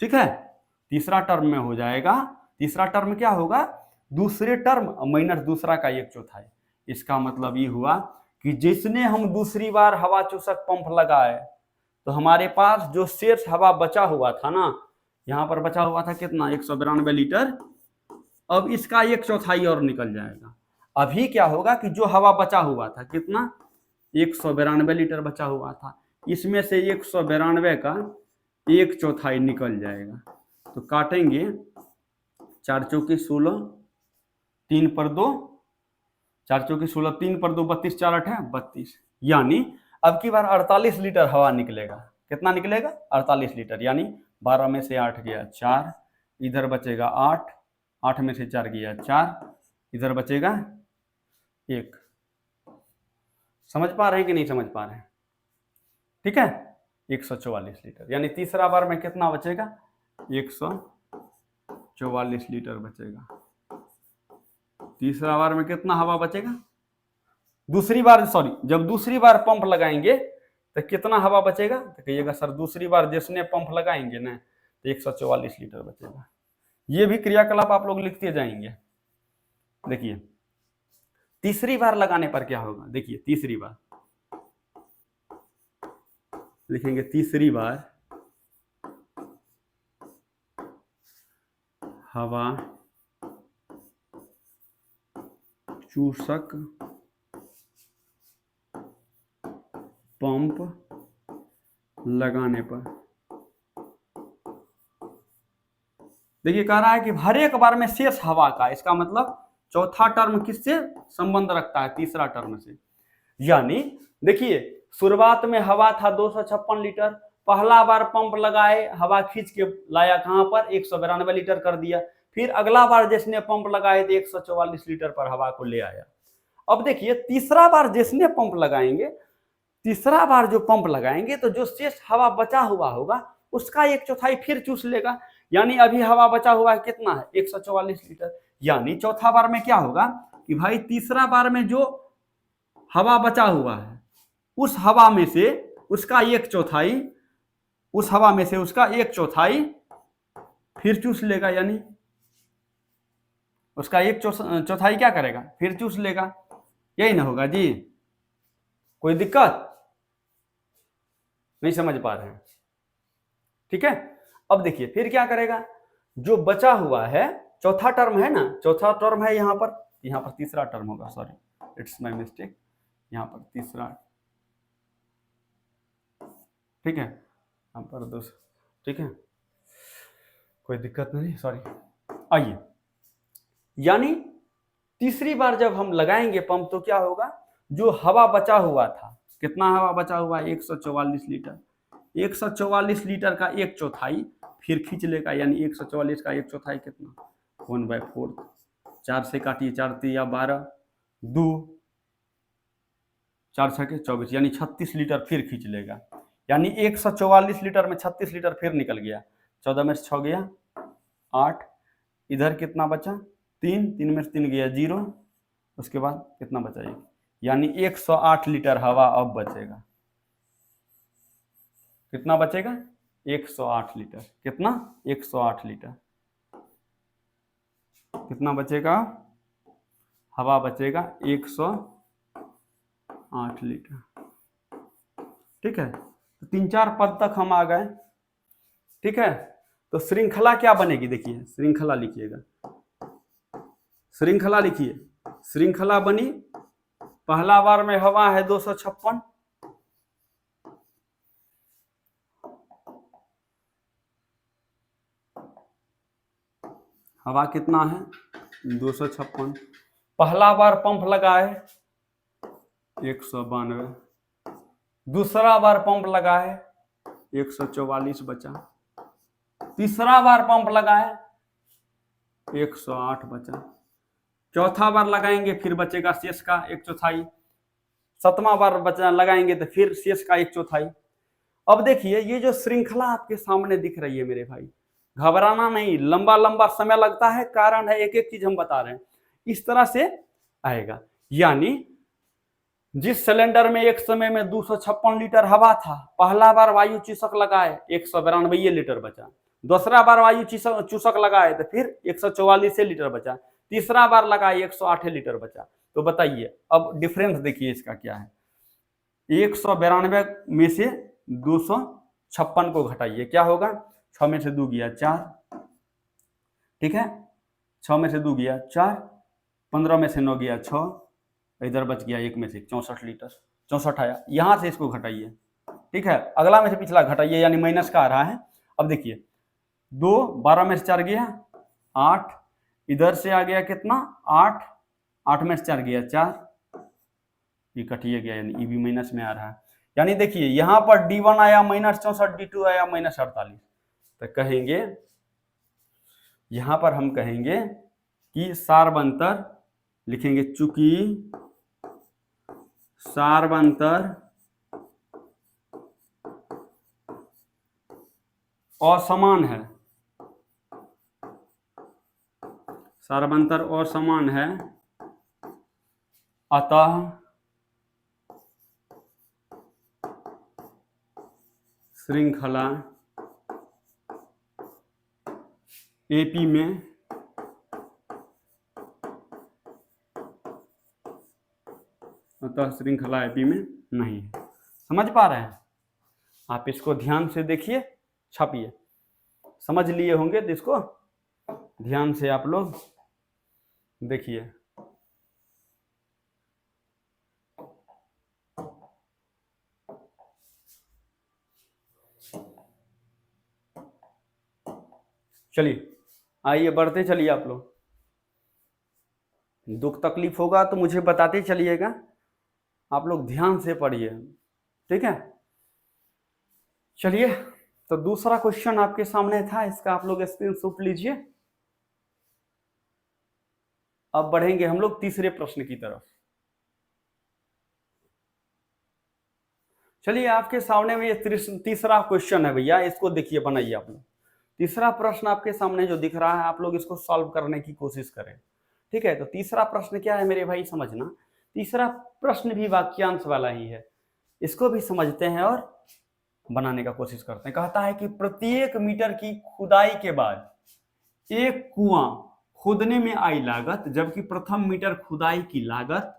ठीक है। तीसरा टर्म में हो जाएगा, तीसरा टर्म क्या होगा? दूसरे टर्म माइनस दूसरा का 1/4। इसका मतलब ये हुआ कि जिसने हम दूसरी बार हवा चूसक पंप लगाए तो हमारे पास जो शेष हवा बचा हुआ था ना, यहां पर बचा हुआ था कितना? 192 लीटर। अब इसका 1/4 और निकल जाएगा। अभी क्या होगा कि जो हवा बचा हुआ था कितना? 192 लीटर बचा हुआ था, इसमें से 192 का 1/4 निकल जाएगा। तो काटेंगे, 4 चौके 16, 3 पर 2, 4 चौके 16, 3 पर 2 32, 4 8 है 32, यानी अब की बार 48 लीटर हवा निकलेगा। कितना निकलेगा? 48 लीटर, यानी 12 में से 8 गया 4, इधर बचेगा 8, 8 में से 4 गया 4, इधर बचेगा 1। समझ पा रहे हैं कि नहीं समझ पा रहे हैं? ठीक है, 144 लीटर, यानी तीसरा बार में कितना बचेगा? 144 लीटर बचेगा। तीसरा बार में कितना हवा बचेगा? दूसरी बार, सॉरी जब दूसरी बार पंप लगाएंगे तो कितना हवा बचेगा? तो कहिएगा सर दूसरी बार जिसने पंप लगाएंगे ना तो 144 लीटर बचेगा। ये भी क्रियाकलाप आप लोग लिखते जाएंगे। देखिए तीसरी बार लगाने पर क्या होगा? देखिए तीसरी बार लिखेंगे, तीसरी बार हवा चूसक पंप लगाने पर, देखिए कह रहा है कि हर एक बार में शेष हवा का, इसका मतलब चौथा टर्म किससे संबंध रखता है? तीसरा टर्म से। यानी देखिए शुरुआत में हवा था 256 लीटर, पहला बार पंप लगाए, हवा खींच के लाया कहां पर? 192 लीटर कर दिया। फिर अगला बार जिसने पंप लगाए तो 144 लीटर पर हवा को ले आया। अब देखिए तीसरा बार जिसने पंप लगाएंगे, तीसरा बार जो पंप लगाएंगे तो जो शेष हवा बचा हुआ होगा उसका 1/4 फिर चूस लेगा। यानी अभी हवा बचा हुआ है कितना है, 144 लीटर। यानी चौथा बार में क्या होगा कि भाई तीसरा बार में जो हवा बचा हुआ है उस हवा में से उसका 1/4, उस हवा में से उसका 1/4 फिर चूस लेगा। यानी उसका 1/4 क्या करेगा, फिर चूस लेगा। यही ना होगा जी, कोई दिक्कत नहीं समझ पा रहे हैं? ठीक है, अब देखिए फिर क्या करेगा, जो बचा हुआ है चौथा टर्म है ना, चौथा टर्म है यहाँ पर तीसरा टर्म होगा, सॉरी इट्स माय मिस्टेक, यहाँ पर तीसरा, ठीक है, यहाँ पर दूसरा, ठीक है, कोई दिक्कत नहीं, सॉरी। आइए, यानी तीसरी बार जब हम लगाएंगे पंप तो क्या होगा, जो हवा बचा हुआ था, कितना हवा बचा हुआ, 144 लीटर, 144 लीटर का 1/4 फिर खींच लेगा। यानी 144 का 1/4 कितना, 1/4, 4 से काटिए, 4 तिया 12, 2 4 छके 24, यानी 36 लीटर फिर खींच लेगा। यानी 144 लीटर में 36 लीटर फिर निकल गया, 14 में से 6 गया 8, इधर कितना बचा 3, 3 में से 3 गया 0, उसके बाद कितना बचा 1, यानी 108 लीटर हवा अब बचेगा। कितना बचेगा, 108 लीटर। कितना, 108 लीटर। कितना बचेगा, हवा बचेगा 108 लीटर। ठीक है, तो 3-4 पद तक हम आ गए। ठीक है, तो श्रृंखला क्या बनेगी, देखिए श्रृंखला लिखिएगा, श्रृंखला लिखिए, श्रृंखला बनी, पहला बार में हवा है 256, हवा कितना है 256, पहला बार पंप लगाए 192, दूसरा बार पंप लगाए 144 बचा, तीसरा बार पंप लगाए 108 बचा, चौथा बार लगाएंगे फिर बचेगा शेष का 1/4, सतवां बार बचा लगाएंगे तो फिर शेष का 1/4। अब देखिए ये जो श्रृंखला आपके सामने दिख रही है मेरे भाई, घबराना नहीं, लंबा लंबा समय लगता है, कारण है एक एक चीज हम बता रहे हैं, इस तरह से आएगा। यानी जिस सिलेंडर में एक समय में 256 लीटर हवा था, पहला बार वायु चूसक लगाए 192 लीटर बचा, दूसरा बार वायु चूसक लगाए तो फिर 144 लीटर बचा, तीसरा बार लगाए 108 लीटर बचा। तो बताइए अब डिफरेंस देखिए इसका क्या है, 192 में से 256 को घटाइए, क्या होगा, 6 में से 2 गया 4, ठीक है, 6 में से 2 गया 4, 15 में से 9 गया 6, इधर बच गया 1 में से 64 लीटर, 64 आया, यहां से इसको घटाइए। ठीक है, अगला में से पिछला घटाइए, यानी माइनस का आ रहा है। अब देखिए 2, 12 में से 4 गया 8, इधर से आ गया कितना 8, 8 में से 4 गया 4, ये कटिए गया, यानी भी माइनस में आ रहा है। यानी देखिए यहां पर D1 आया -64, D2 आया -48, तो कहेंगे यहां पर हम कहेंगे कि सार्वंतर लिखेंगे, चूंकि सार्वंतर असमान है, सार्वंतर असमान है, अतः श्रृंखला एपी में अतः श्रृंखला एपी में नहीं है। समझ पा रहे हैं आप, इसको ध्यान से देखिए, छापिए, समझ लिए होंगे तो इसको ध्यान से आप लोग देखिए। चलिए आइए बढ़ते चलिए, आप लोग दुख तकलीफ होगा तो मुझे बताते चलिएगा, आप लोग ध्यान से पढ़िए, ठीक है। चलिए, तो दूसरा क्वेश्चन आपके सामने था, इसका आप लोग स्क्रीनशॉट लीजिए। अब बढ़ेंगे हम लोग तीसरे प्रश्न की तरफ। चलिए आपके सामने में ये तीसरा क्वेश्चन है भैया, इसको देखिए, बनाइए आप लोग। तीसरा प्रश्न आपके सामने जो दिख रहा है, आप लोग इसको सॉल्व करने की कोशिश करें। ठीक है, तो तीसरा प्रश्न क्या है मेरे भाई, समझना। तीसरा प्रश्न भी वाक्यांश वाला ही है, इसको भी समझते हैं और बनाने का कोशिश करते हैं। कहता है कि प्रत्येक मीटर की खुदाई के बाद एक कुआं खोदने में आई लागत, जबकि प्रथम मीटर खुदाई की लागत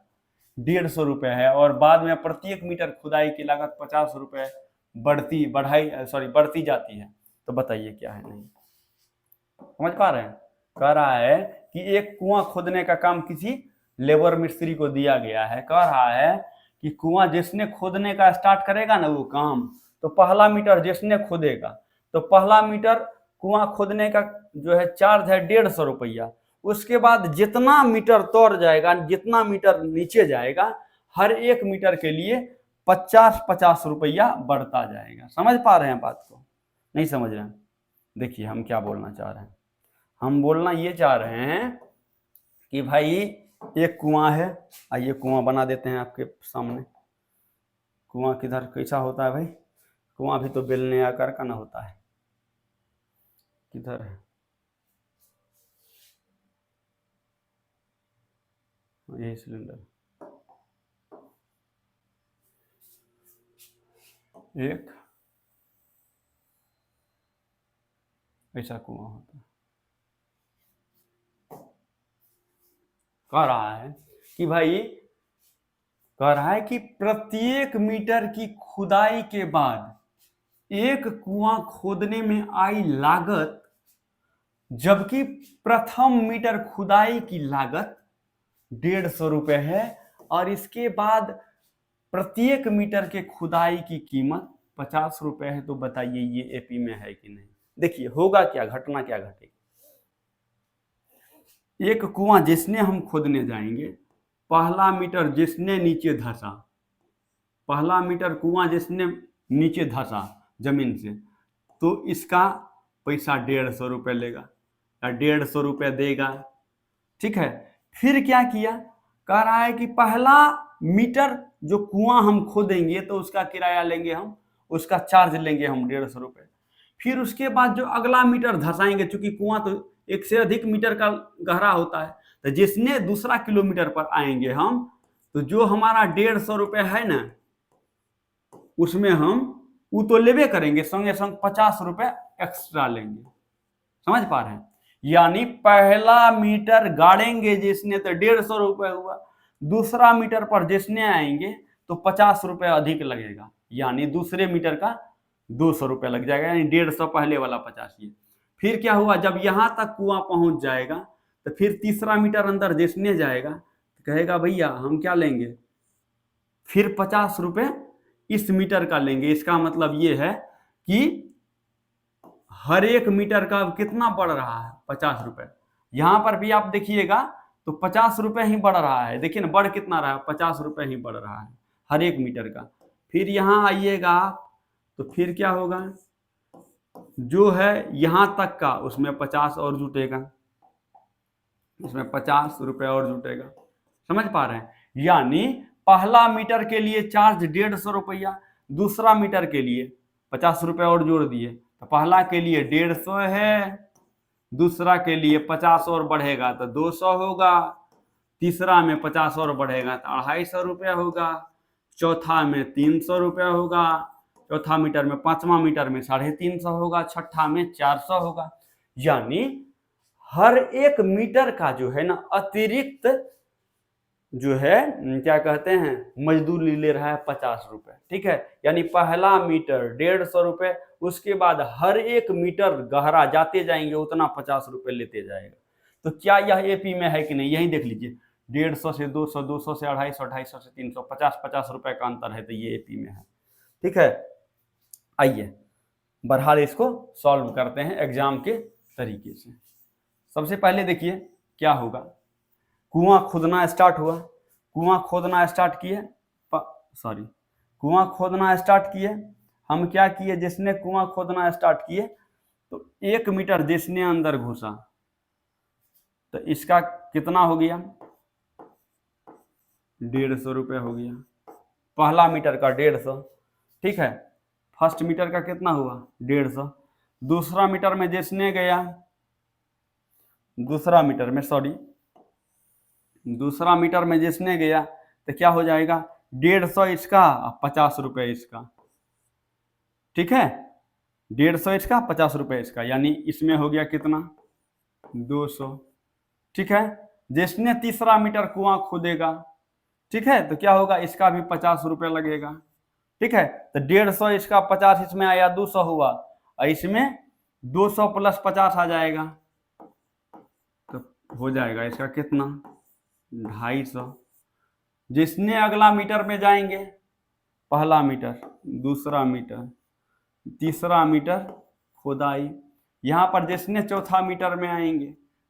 150 रुपए है और बाद में प्रत्येक मीटर खुदाई की लागत 50 रुपए बढ़ती जाती है। तो बताइए क्या है, नहीं समझ पा रहे हैं। कह रहा है कि एक कुआं खोदने का काम किसी लेबर मिस्त्री को दिया गया है। कह रहा है कि कुआं जिसने खोदने का स्टार्ट करेगा ना वो काम, तो पहला मीटर जिसने खोदेगा, तो पहला मीटर कुआं खोदने का जो है चार्ज है 150 रुपया। उसके बाद जितना मीटर तोड़ जाएगा, जितना मीटर नीचे जाएगा, हर एक मीटर के लिए 50-50 रुपया बढ़ता जाएगा। समझ पा रहे हैं बात को, नहीं समझ रहे हैं? देखिए हम क्या बोलना चाह रहे हैं। हम बोलना ये चाह रहे हैं कि भाई एक कुआं है, आइए कुआं बना देते हैं आपके सामने। कुआं किधर कैसा होता है भाई? कुआं भी तो बेलने आकार का ना होता है। किधर है? यही सिलेंडर, एक ऐसा कुआं होता है। कह रहा है कि भाई, कह रहा है कि प्रत्येक मीटर की खुदाई के बाद एक कुआं खोदने में आई लागत, जबकि प्रथम मीटर खुदाई की लागत 150 रुपए है और इसके बाद प्रत्येक मीटर के खुदाई की कीमत 50 रुपए है। तो बताइए ये एपी में है कि नहीं। देखिए होगा क्या, घटना क्या घटेगी। एक कुआं जिसने हम खोदने जाएंगे, पहला मीटर जिसने नीचे धंसा, पहला मीटर कुआं जिसने नीचे धंसा जमीन से, तो इसका पैसा 150 रुपये लेगा या 150 रुपये देगा। ठीक है, फिर क्या किया, कह रहा है कि पहला मीटर जो कुआं हम खोदेंगे तो उसका किराया लेंगे हम, उसका चार्ज लेंगे हम 150 रुपये। फिर उसके बाद जो अगला मीटर धंसाएंगे, चूंकि कुआं तो एक से अधिक मीटर का गहरा होता है, तो जिसने दूसरा किलोमीटर पर आएंगे हम, तो जो हमारा 150 रुपये है ना, उसमें हम वो तो लेवे करेंगे, संगे संग 50 रुपये एक्स्ट्रा लेंगे। समझ पा रहे हैं? यानी पहला मीटर गाड़ेंगे जिसने तो 150 रुपये हुआ, दूसरा मीटर पर जिसने आएंगे तो 50 रुपये अधिक लगेगा, यानी दूसरे मीटर का 200 रुपये लग जाएगा, यानी 150 पहले वाला 50 ये। फिर क्या हुआ, जब यहां तक कुआं पहुंच जाएगा तो फिर तीसरा मीटर अंदर जिसने जाएगा तो कहेगा भैया हम क्या लेंगे, फिर 50 रुपये इस मीटर का लेंगे। इसका मतलब ये है कि हर एक मीटर का कितना बढ़ रहा है, 50 रुपये। यहां पर भी आप देखिएगा तो 50 रुपये ही बढ़ रहा है। देखिए ना, बढ़ कितना रहा है, 50 रुपये ही बढ़ रहा है हर एक मीटर का। फिर यहां आइएगा तो फिर क्या होगा, जो है यहां तक का उसमें 50 और जुटेगा, उसमें 50 रुपये और जुटेगा। समझ पा रहे हैं? यानी पहला मीटर के लिए चार्ज 150 रुपया, दूसरा मीटर के लिए 50 रुपये और जोड़ दिए, तो पहला के लिए 150 है, दूसरा के लिए 50 और बढ़ेगा तो 200 होगा, तीसरा में 50 और बढ़ेगा तो 250 रुपया होगा, चौथा में 300 रुपया होगा, चौथा मीटर में, पांचवा मीटर में 350 होगा, छठा में 400 होगा। यानी हर एक मीटर का जो है ना अतिरिक्त जो है क्या कहते हैं मजदूरी ले रहा है 50 रुपए। ठीक है, यानी पहला मीटर 150 रुपए, उसके बाद हर एक मीटर गहरा जाते जाएंगे उतना 50 रुपए लेते जाएगा। तो क्या यह एपी में है कि नहीं, यही देख लीजिए। 150 से 200, 200 से 250, 250 से 300, 50-50 रुपए का अंतर है, तो ये एपी में है। ठीक है, आइए बहरहाल इसको सॉल्व करते हैं एग्जाम के तरीके से। सबसे पहले देखिए क्या होगा, कुआं खोदना स्टार्ट हुआ, कुआं खोदना स्टार्ट किए, कुआं खोदना स्टार्ट किए। हम क्या किए, जिसने कुआं खोदना स्टार्ट किए तो 1 मीटर जिसने अंदर घुसा तो इसका कितना हो गया, 150 रुपये हो गया। पहला मीटर का 150, ठीक है। फर्स्ट मीटर का कितना हुआ, 150। दूसरा मीटर में जिसने गया, दूसरा मीटर में जिसने गया तो क्या हो जाएगा, 150 इसका, 50 रुपये इसका, ठीक है। 150 इसका, 50 रुपये इसका, यानी इसमें हो गया कितना, 200, ठीक है। जिसने तीसरा मीटर कुआं खोदेगा, ठीक है, तो क्या होगा, इसका भी 50 रुपये लगेगा, ठीक है। तो 150 इसका, 50 इसमें आया, 200 हुआ, और इसमें 200 प्लस 50 आ जाएगा, तो हो जाएगा इसका कितना, 250। जिसने अगला मीटर में जाएंगे, पहला मीटर, दूसरा मीटर, तीसरा मीटर खुदाई, यहाँ पर जिसने चौथा मीटर में आएंगे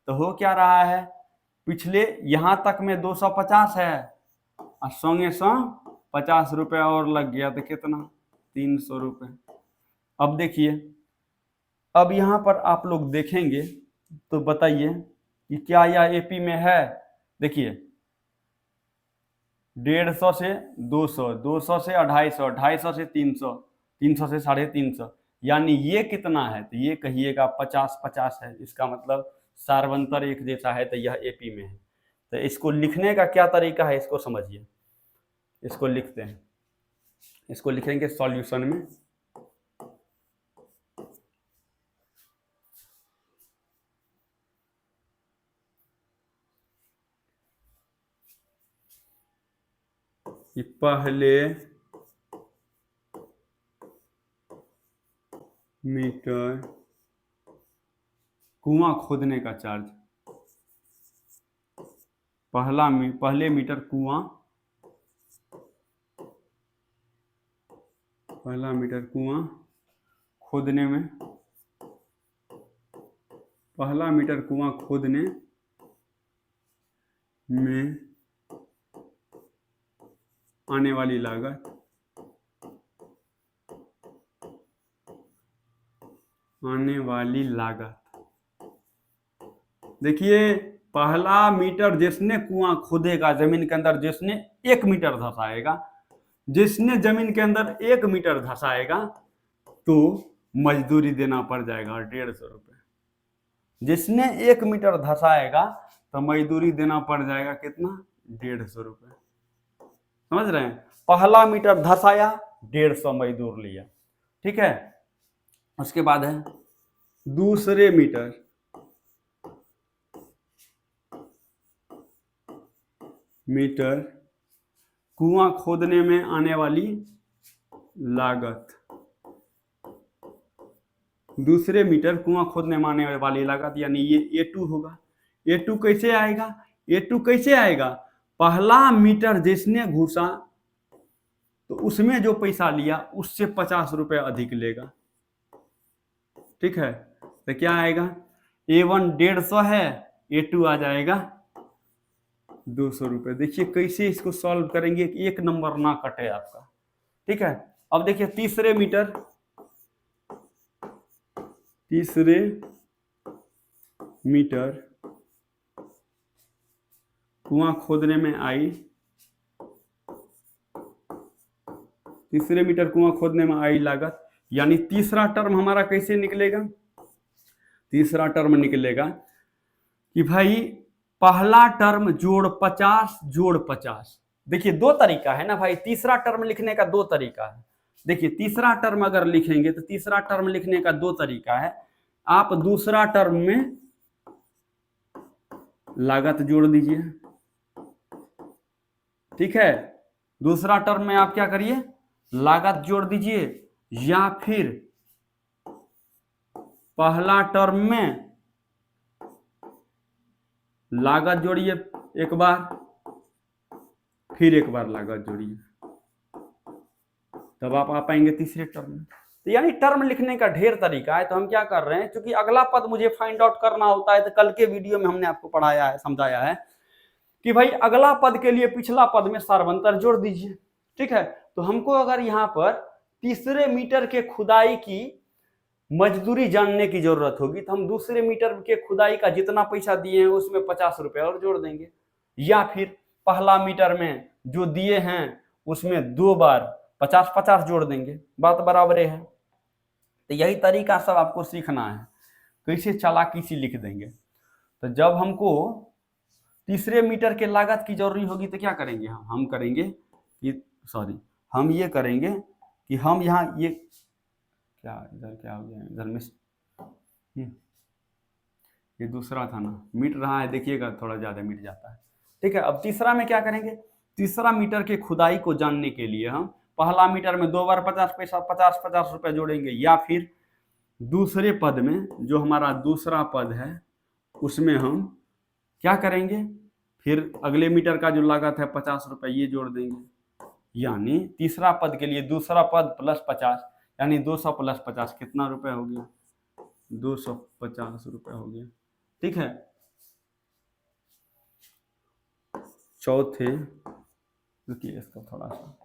तो हो क्या रहा है, पिछले यहाँ तक में 250 है और संगे संग 50 रुपये और लग गया, तो कितना, 300 रुपये। अब देखिए, अब यहाँ पर आप लोग देखेंगे तो बताइए कि क्या यह एपी में है। देखिए 150 से 200, 200 से 250, 250 से 300, 300 से 350, यानी ये कितना है, तो ये कहिएगा 50-50 है। इसका मतलब सार्वंतर एक जैसा है, तो यह एपी में है। तो इसको लिखने का क्या तरीका है, इसको समझिए। इसको लिखते हैं, इसको लिखेंगे सॉल्यूशन में। कि पहले मीटर कुआं खोदने का चार्ज, पहले मीटर कुआं, पहला मीटर कुआं खोदने में, पहला मीटर कुआं खोदने में आने वाली लागत, देखिए पहला मीटर जिसने कुआं खोदेगा जमीन के अंदर, जिसने 1 मीटर धंसाएगा, जिसने जमीन के अंदर 1 मीटर धंसाएगा तो मजदूरी देना पड़ जाएगा 150 रुपये। जिसने 1 मीटर धंसाएगा तो मजदूरी देना पड़ जाएगा कितना, 150 रुपये। समझ रहे हैं, पहला मीटर धंसाया, 150 मजदूर लिया, ठीक है। उसके बाद है दूसरे मीटर कुआं खोदने में आने वाली लागत, दूसरे मीटर कुआं खोदने में आने वाली लागत, यानी ये A2 होगा। A2 कैसे आएगा, A2 कैसे आएगा, पहला मीटर जिसने घुसा तो उसमें जो पैसा लिया उससे 50 रुपये अधिक लेगा, ठीक है। तो क्या आएगा, A1 150 है, A2 आ जाएगा 200 रुपये। देखिए कैसे इसको सॉल्व करेंगे, एक नंबर ना कटे आपका, ठीक है। अब देखिए तीसरे मीटर कुआं खोदने में आई, तीसरे मीटर कुआं खोदने में आई लागत, यानी तीसरा टर्म हमारा कैसे निकलेगा, तीसरा टर्म निकलेगा कि भाई पहला टर्म जोड़ 50 जोड़ 50। देखिए दो तरीका है ना भाई, तीसरा टर्म लिखने का दो तरीका है। देखिए तीसरा टर्म अगर लिखेंगे तो तीसरा टर्म लिखने का दो तरीका है। आप दूसरा टर्म में लागत जोड़ दीजिए, ठीक है। दूसरा टर्म में आप क्या करिए, लागत जोड़ दीजिए, या फिर पहला टर्म में लागत जोड़िए एक बार, फिर एक बार लागत जोड़िए, तब आप आ पाएंगे तीसरे टर्म में। तो यानी टर्म लिखने का ढेर तरीका है। तो हम क्या कर रहे हैं, क्योंकि अगला पद मुझे फाइंड आउट करना होता है, तो कल के वीडियो में हमने आपको पढ़ाया है, समझाया है कि भाई अगला पद के लिए पिछला पद में सार्वंतर जोड़ दीजिए, ठीक है। तो हमको अगर यहाँ पर तीसरे मीटर के खुदाई की मजदूरी जानने की जरूरत होगी तो हम दूसरे मीटर के खुदाई का जितना पैसा दिए हैं उसमें 50 रुपये और जोड़ देंगे, या फिर पहला मीटर में जो दिए हैं उसमें 2 बार 50-50 जोड़ देंगे, बात बराबर है। तो यही तरीका सब आपको सीखना है, कैसे चालाकी से लिख देंगे। तो जब हमको तीसरे मीटर के लागत की जरूरी होगी तो क्या करेंगे, हम करेंगे कि हम ये करेंगे कि हम यहाँ ये क्या इधर क्या हो गया, इधर मिस ये दूसरा था ना, मिट रहा है, देखिएगा थोड़ा ज़्यादा मिट जाता है। ठीक है, अब तीसरा में क्या करेंगे, तीसरा मीटर के खुदाई को जानने के लिए हम पहला मीटर में 2 बार 50 पैसा 50-50 रुपये जोड़ेंगे, या फिर दूसरे पद में जो हमारा दूसरा पद है उसमें हम क्या करेंगे, फिर अगले मीटर का जो लागत है 50 रुपये ये जोड़ देंगे, यानी तीसरा पद के लिए दूसरा पद प्लस 50, यानी 200 प्लस 50 कितना रुपए हो गया, 250 रुपये हो गया। ठीक है, चौथे, रुकिए इसका थोड़ा सा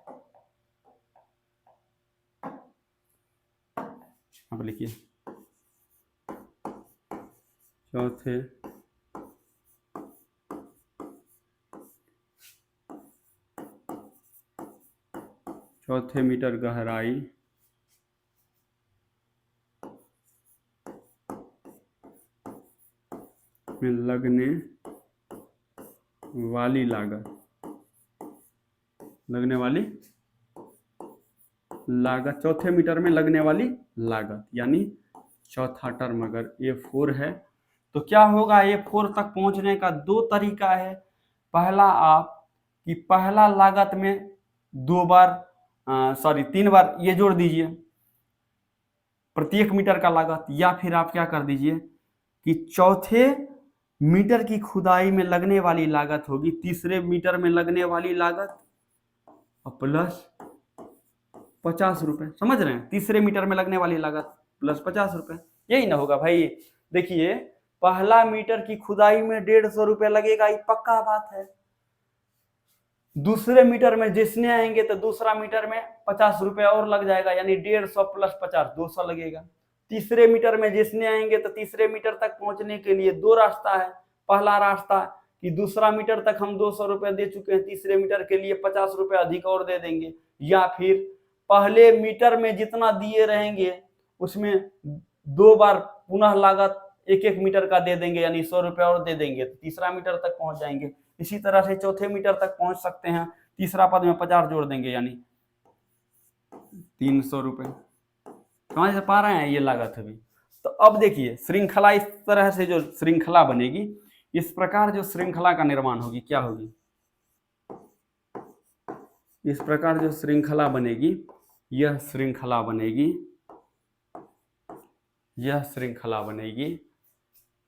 अब लिखिए, चौथे मीटर गहराई में लगने वाली लागत चौथे मीटर में लगने वाली लागत, यानी चौथा टर्म अगर A4 है तो क्या होगा, A4 तक पहुंचने का 2 तरीका है। पहला आप कि पहला लागत में 3 बार ये जोड़ दीजिए प्रत्येक मीटर का लागत, या फिर आप क्या कर दीजिए कि चौथे मीटर की खुदाई में लगने वाली लागत होगी तीसरे मीटर में लगने वाली लागत और प्लस 50 रुपए, समझ रहे हैं, तीसरे मीटर में लगने वाली लागत प्लस 50 रुपए, यही ना होगा भाई। देखिए पहला मीटर की खुदाई में 150 रुपए लगेगा, ये पक्का बात है। दूसरे मीटर में जिसने आएंगे तो दूसरा मीटर में 50 रुपए और लग जाएगा, यानी 150 प्लस 50 200 लगेगा। तीसरे मीटर में जिसने आएंगे तो तीसरे मीटर तक पहुंचने के लिए 2 रास्ता है। पहला रास्ता कि दूसरा मीटर तक हम 200 रुपए दे चुके हैं, तीसरे मीटर के लिए 50 रुपए अधिक और दे देंगे, या फिर पहले मीटर में जितना दिए रहेंगे उसमें 2 बार पुनः लागत 1-1 मीटर का दे देंगे, यानी 100 रुपए और दे देंगे तो तीसरा मीटर तक पहुंच जाएंगे। इसी तरह से चौथे मीटर तक पहुंच सकते हैं, तीसरा पद में 50 जोड़ देंगे, यानी 300 रुपए। समझ पा रहे हैं ये लागत अभी। तो अब देखिए श्रृंखला, इस तरह से जो श्रृंखला बनेगी, इस प्रकार जो श्रृंखला का निर्माण होगी क्या होगी, इस प्रकार जो श्रृंखला बनेगी, यह श्रृंखला बनेगी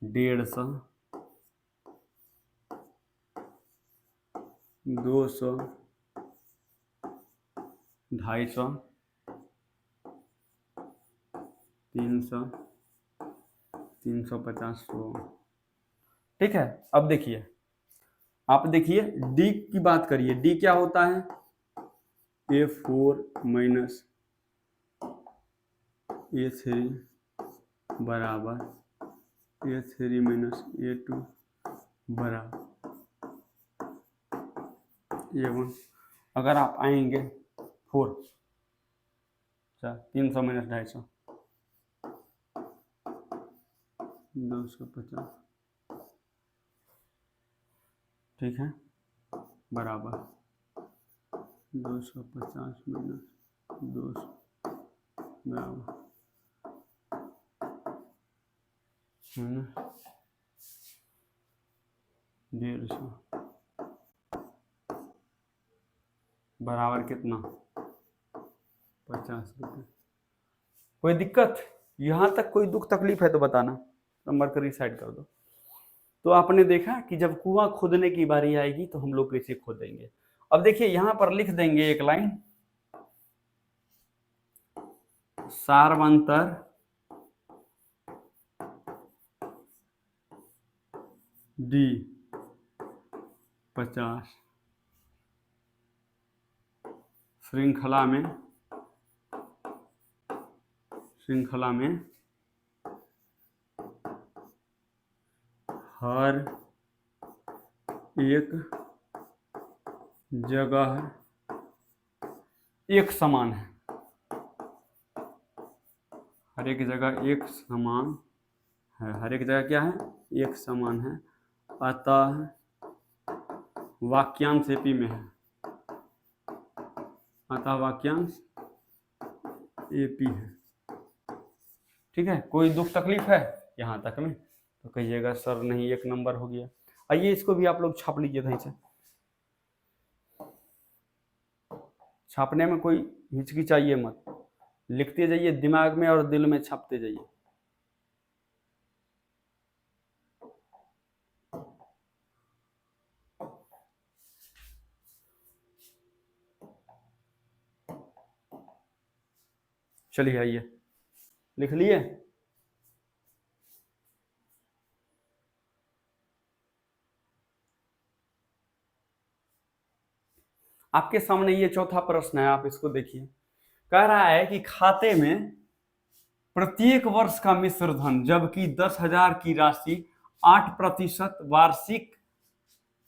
150, 200, 250, 300, 350, 100। ठीक है, अब देखिए, आप देखिए डी की बात करिए, डी क्या होता है, A4 माइनस A3 बराबर A3 माइनस A2 बराबर A1। अगर आप आएंगे 4 300 माइनस 250 250, ठीक है, बराबर 250 माइनस 200 बराबर 150 बराबर कितना, 50 रुपये। कोई दिक्कत, यहाँ तक कोई दुख तकलीफ है तो बताना, नंबर को रिसाइड कर दो। तो आपने देखा कि जब कुआं खोदने की बारी आएगी तो हम लोग कैसे खोदेंगे। अब देखिए यहाँ पर लिख देंगे एक लाइन, सार्वंतर डी 50 श्रृंखला में हर एक जगह एक समान है, हर एक जगह एक समान है, हर एक जगह क्या है, एक समान है, अतः वाक्यांश एपी में है, अतः वाक्यांश एपी है। ठीक है, कोई दुख तकलीफ है यहाँ तक में तो कहिएगा सर नहीं 1 नंबर हो गया। आइए इसको भी आप लोग छाप लीजिए, कहीं से छापने में कोई हिचकिचाइए मत, लिखते जाइए दिमाग में और दिल में छापते जाइए। चलिए आइए, लिख लिए? आपके सामने ये चौथा प्रश्न है, आप इसको देखिए। कह रहा है कि खाते में प्रत्येक वर्ष का मिश्र धन जबकि 10,000 की राशि 8% वार्षिक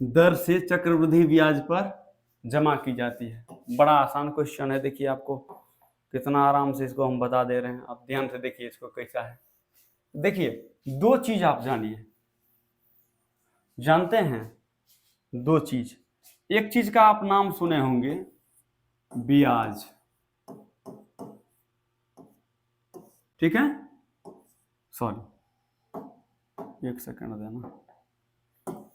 दर से चक्रवृद्धि ब्याज पर जमा की जाती है। बड़ा आसान क्वेश्चन है, देखिए आपको कितना आराम से इसको हम बता दे रहे हैं, आप ध्यान से देखिए इसको कैसा है। देखिए 2 चीज आप जानते हैं 2 चीज। एक चीज का आप नाम सुने होंगे ब्याज, ठीक है, सॉरी 1 सेकंड देना,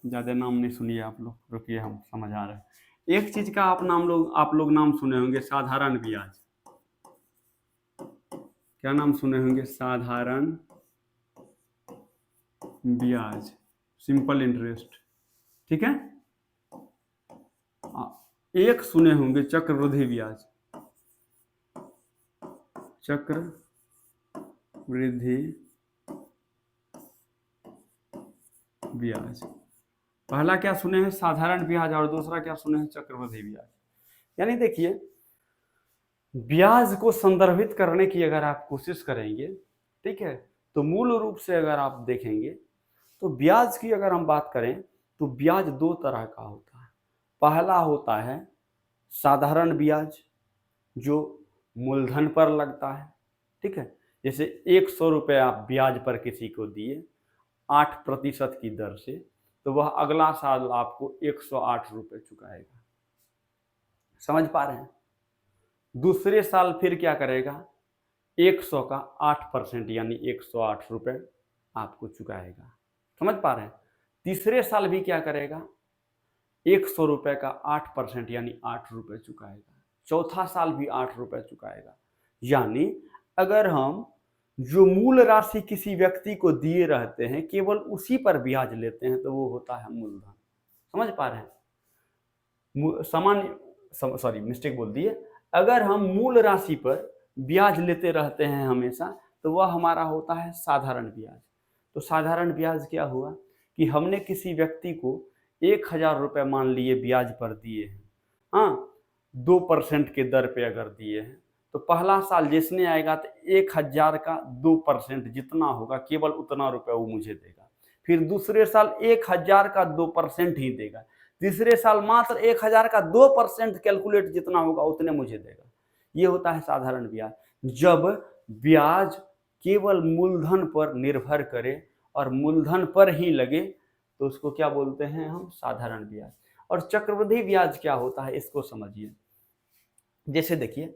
ज्यादा नाम नहीं सुनिए आप लोग, रुकिए हम समझ आ रहे हैं। एक चीज का आप लोग नाम सुने होंगे साधारण ब्याज। क्या नाम सुने होंगे? साधारण ब्याज, सिंपल इंटरेस्ट, ठीक है। एक सुने होंगे चक्रवृद्धि ब्याज, चक्रवृद्धि ब्याज। पहला क्या सुने हैं? साधारण ब्याज, और दूसरा क्या सुने हैं? चक्रवृद्धि ब्याज। यानी देखिए ब्याज को संदर्भित करने की अगर आप कोशिश करेंगे, ठीक है, तो मूल रूप से अगर आप देखेंगे तो ब्याज की अगर हम बात करें तो ब्याज 2 तरह का होता है। पहला होता है साधारण ब्याज जो मूलधन पर लगता है, ठीक है, जैसे 100 रुपये आप ब्याज पर किसी को दिए 8% की दर से, तो वह अगला साल आपको 108 रुपये चुकाएगा। समझ पा रहे हैं? दूसरे साल फिर क्या करेगा? 100 का 8% यानी 108 रुपये आपको चुकाएगा। समझ पा रहे हैं? तीसरे साल भी क्या करेगा? 100 रुपये का 8% यानी 8 रुपये चुकाएगा। चौथा साल भी 8 रुपये चुकाएगा। यानी अगर हम जो मूल राशि किसी व्यक्ति को दिए रहते हैं केवल उसी पर ब्याज लेते हैं तो वो होता है मूलधन। समझ पा रहे हैं? सॉरी मिस्टेक बोल दिए। अगर हम मूल राशि पर ब्याज लेते रहते हैं हमेशा तो वह हमारा होता है साधारण ब्याज। तो साधारण ब्याज क्या हुआ कि हमने किसी व्यक्ति को 1,000 रुपये मान लिए ब्याज पर दिए हैं, हाँ 2% के दर पे अगर दिए हैं तो पहला साल जिसने आएगा तो 1,000 का 2% जितना होगा केवल उतना रुपये वो मुझे देगा। फिर दूसरे साल 1,000 का 2% ही देगा। तीसरे साल मात्र 1,000 का 2% कैलकुलेट जितना होगा उतने मुझे देगा। ये होता है साधारण ब्याज। जब ब्याज केवल मूलधन पर निर्भर करे और मूलधन पर ही लगे तो उसको क्या बोलते हैं हम? साधारण ब्याज। और चक्रवृद्धि ब्याज क्या होता है इसको समझिए। जैसे देखिए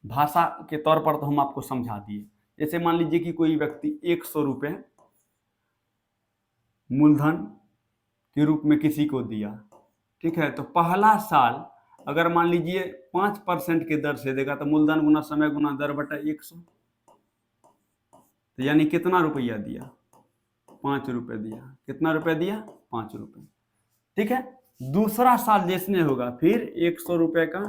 भाषा के तौर पर तो हम आपको समझा दिए। जैसे मान लीजिए कि कोई व्यक्ति 100 रुपये मूलधन के रूप में किसी को दिया, ठीक है, तो पहला साल अगर मान लीजिए 5% के दर से देगा तो मूलधन गुना समय गुना दर बटा 100, तो यानी कितना रुपया दिया? 5 रुपये दिया। कितना रुपया दिया? 5 रुपये, ठीक है। दूसरा साल जिसने होगा फिर 100 रुपये का,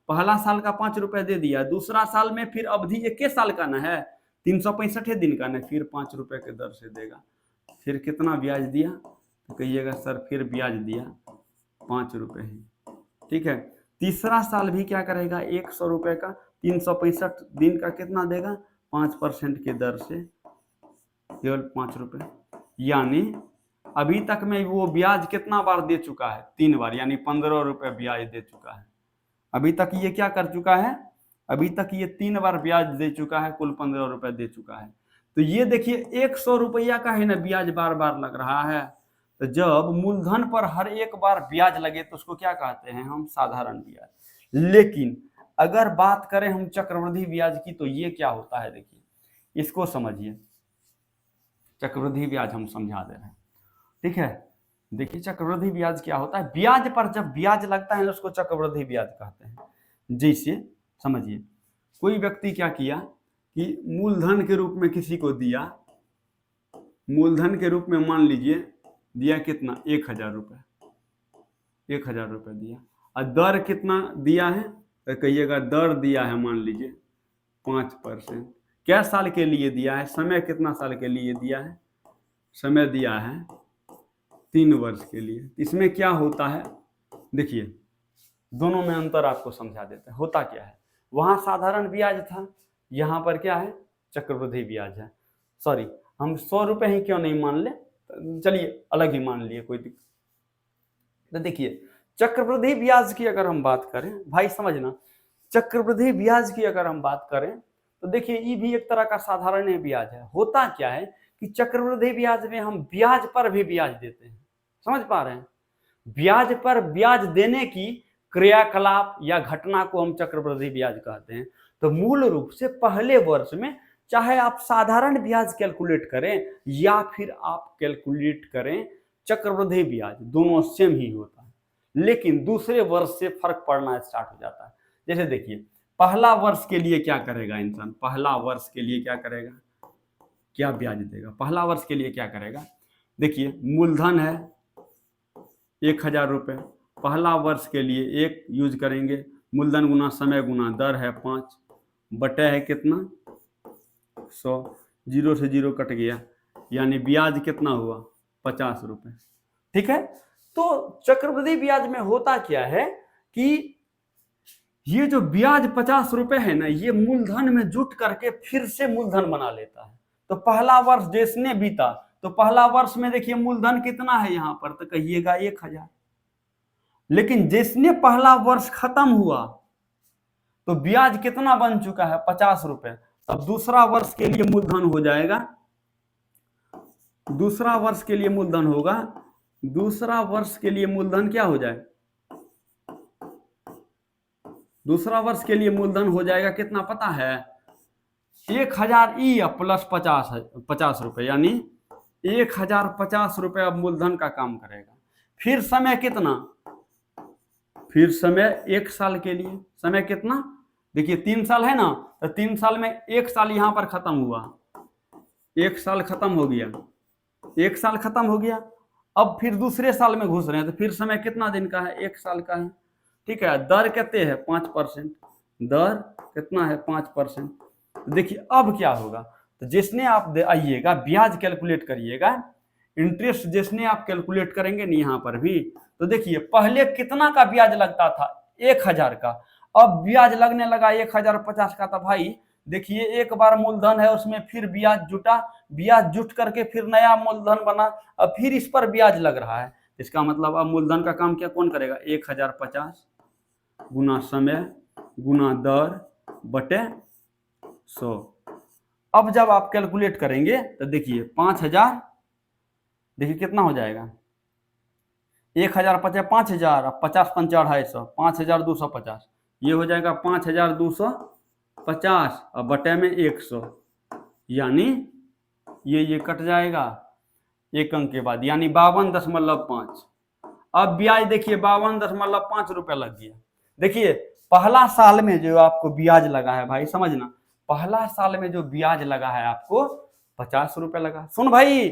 पहला साल का 5 रुपये दे दिया, दूसरा साल में फिर अवधि 1 साल का ना है, 365 दिन का ना, फिर 5 रुपये के दर से देगा। फिर कितना ब्याज दिया? तो कहिएगा सर फिर ब्याज दिया 5 रुपये ही, ठीक है। तीसरा साल भी क्या करेगा? 100 रुपये का 365 दिन का कितना देगा? 5% के दर से केवल 5 रुपये। यानी अभी तक में वो ब्याज कितना बार दे चुका है? 3 बार, यानी 15 रुपए ब्याज दे चुका है। अभी तक ये क्या कर चुका है? अभी तक ये 3 बार ब्याज दे चुका है, कुल 15 रुपए दे चुका है। तो ये देखिए 100 रुपया का है ना ब्याज बार बार लग रहा है। तो जब मूलधन पर हर एक बार ब्याज लगे तो उसको क्या कहते हैं हम? साधारण ब्याज। लेकिन अगर बात करें हम चक्रवृद्धि ब्याज की तो ये क्या होता है? देखिए इसको समझिए, चक्रवृद्धि ब्याज हम समझा दे रहे हैं, ठीक है। देखिए चक्रवृद्धि ब्याज क्या होता है? ब्याज पर जब ब्याज लगता है उसको चक्रवृद्धि ब्याज कहते हैं। जैसे समझिए कोई व्यक्ति क्या किया कि मूलधन के रूप में किसी को दिया, मूलधन के रूप में मान लीजिए दिया कितना? 1000 रुपये, 1000 रुपये दिया। और दर कितना दिया है? तो कहिएगा दर दिया है मान लीजिए 5%। क्या साल के लिए दिया है? समय कितना साल के लिए दिया है? समय दिया है 3 वर्ष के लिए। इसमें क्या होता है? देखिए दोनों में अंतर आपको समझा देते हैं। होता क्या है? वहां साधारण ब्याज था, यहाँ पर क्या है? चक्रवृद्धि ब्याज है। सॉरी, हम 100 रुपये ही क्यों नहीं मान ले, चलिए अलग ही मान लिए, कोई दिक्कत। तो देखिए चक्रवृद्धि ब्याज की अगर हम बात करें, भाई समझना, चक्रवृद्धि ब्याज की अगर हम बात करें तो देखिए ये भी एक तरह का साधारण ब्याज है। होता क्या है कि चक्रवृद्धि ब्याज में हम ब्याज पर भी ब्याज देते हैं, समझ पा रहे हैं? ब्याज पर ब्याज देने की क्रियाकलाप या घटना को हम चक्रवृद्धि ब्याज कहते हैं। तो मूल रूप से पहले वर्ष में चाहे आप साधारण ब्याज कैलकुलेट करें या फिर आप कैलकुलेट करें चक्रवृद्धि ब्याज, दोनों सेम ही होता है। लेकिन दूसरे वर्ष से फर्क पड़ना स्टार्ट हो जाता है। जैसे देखिए पहला वर्ष के लिए क्या करेगा इंसान? पहला वर्ष के लिए क्या करेगा? क्या ब्याज देगा? पहला वर्ष के लिए क्या करेगा? देखिए मूलधन है 1000 रुपये, पहला वर्ष के लिए 1 यूज करेंगे, मूलधन गुना समय गुना दर है 5, बटे है कितना? 100, 0 से 0 कट गया, यानी ब्याज कितना हुआ? 50 रुपये, ठीक है। तो चक्रवृद्धि ब्याज में होता क्या है कि ये जो ब्याज 50 रुपये है ना, ये मूलधन में जुट करके फिर से मूलधन बना लेता है। तो पहला वर्ष जिसने बीता, तो पहला वर्ष में देखिए मूलधन कितना है यहाँ पर? तो कहिएगा 1000। लेकिन जिसने पहला वर्ष खत्म हुआ तो ब्याज कितना बन चुका है? 50 रुपये। अब दूसरा वर्ष के लिए मूलधन हो जाएगा, दूसरा वर्ष के लिए मूलधन होगा, दूसरा वर्ष के लिए मूलधन क्या हो जाए? दूसरा वर्ष के लिए मूलधन हो जाएगा कितना पता है? 1000 ई प्लस 50 रुपये, यानी 1050 रुपये अब मूलधन का काम करेगा। फिर समय कितना? फिर समय 1 साल के लिए। समय कितना? देखिए 3 साल है ना, तो 3 साल में 1 साल यहाँ पर खत्म हुआ, 1 साल खत्म हो गया, 1 साल खत्म हो गया। अब फिर दूसरे साल में घुस रहे हैं, तो फिर समय कितना दिन का है? 1 साल का है, ठीक है। दर कितने है? 5%। दर कितना है? 5%। देखिए अब क्या होगा? तो जिसने आप आइएगा ब्याज कैलकुलेट करिएगा, इंटरेस्ट जिसने आप कैलकुलेट करेंगे नहीं यहाँ पर भी, तो देखिए पहले कितना का ब्याज लगता था? 1000 का। अब ब्याज लगने लगा 1050 का। था भाई देखिए एक बार मूलधन है, उसमें फिर ब्याज जुटा, ब्याज जुट करके फिर नया मूलधन बना, अब फिर इस पर ब्याज लग रहा है। इसका मतलब अब मूलधन का काम क्या कौन करेगा? 1050 गुना समय गुना दर बटे 100। अब जब आप कैलकुलेट करेंगे तो देखिए 5000, देखिए कितना हो जाएगा? 1050 5000, 50 5 250, 5250, ये हो जाएगा 5250 और बटे में 100, यानी ये कट जाएगा 1 अंक के बाद, यानी 52.5। अब ब्याज देखिए 52.5 रुपये लग गया। देखिए पहला साल में जो आपको ब्याज लगा है, भाई समझना, पहला साल में जो ब्याज लगा है आपको 50 रुपये लगा। सुन भाई,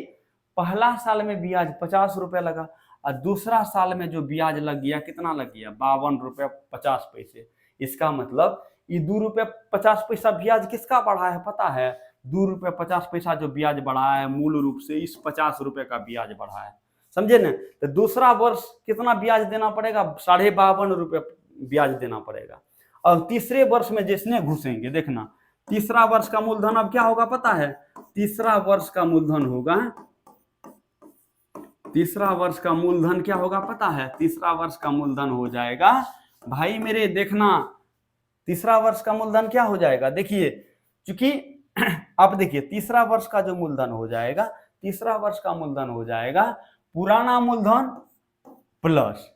पहला साल में ब्याज 50 रुपये लगा और दूसरा साल में जो ब्याज लग गया कितना लग गया? 52 रुपये 50 पैसे। इसका मतलब ये 2 रुपये 50 पैसा ब्याज किसका बढ़ा है पता है? 2 रुपये 50 पैसा जो ब्याज बढ़ा है मूल रूप से इस 50 रुपये का ब्याज बढ़ा है, समझे ना। तो दूसरा वर्ष कितना ब्याज देना पड़ेगा? 52.5 रुपये ब्याज देना पड़ेगा। और तीसरे वर्ष में जिसने घुसेंगे, देखना तीसरा वर्ष का मूलधन अब क्या होगा पता है? तीसरा वर्ष का मूलधन होगा तीसरा वर्ष का मूलधन क्या होगा पता है? तीसरा वर्ष का मूलधन हो जाएगा, भाई मेरे देखना, तीसरा वर्ष का मूलधन क्या हो जाएगा? देखिए, क्योंकि अब देखिए तीसरा वर्ष का जो मूलधन हो जाएगा, तीसरा वर्ष का मूलधन हो जाएगा पुराना मूलधन प्लस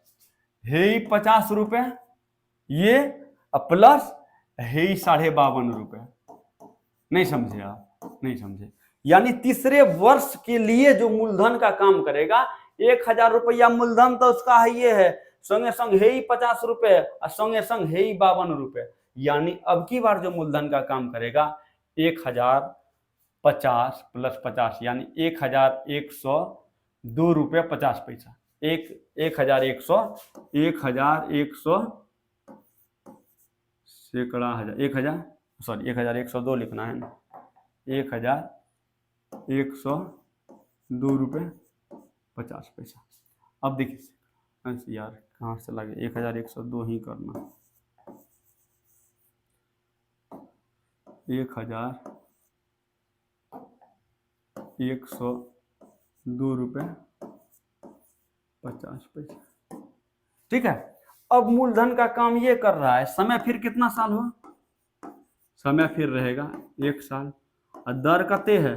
है 50 रुपए, ये प्लस है 52.5 रुपए। नहीं समझे आप? नहीं समझे? यानी तीसरे वर्ष के लिए जो मूलधन का काम करेगा, 1000 रुपया मूलधन तो उसका है, ये है, संगे संग है 50 रुपए और संगे संग है 52 रुपए। यानी अब की बार जो मूलधन का काम करेगा 1050 प्लस 50 यानी 1102 रुपये 50 पैसा। 1100 सैकड़ा हजार, 1102 लिखना है ना, 1102 रुपये 50 पैसा। अब देखिए यार कहाँ से लगे, 1102 ही करना, 1102 रुपये 50 पैसा। ठीक है, अब मूलधन का काम ये कर रहा है, समय फिर कितना साल हुआ? समय फिर रहेगा 1 साल और दर कते है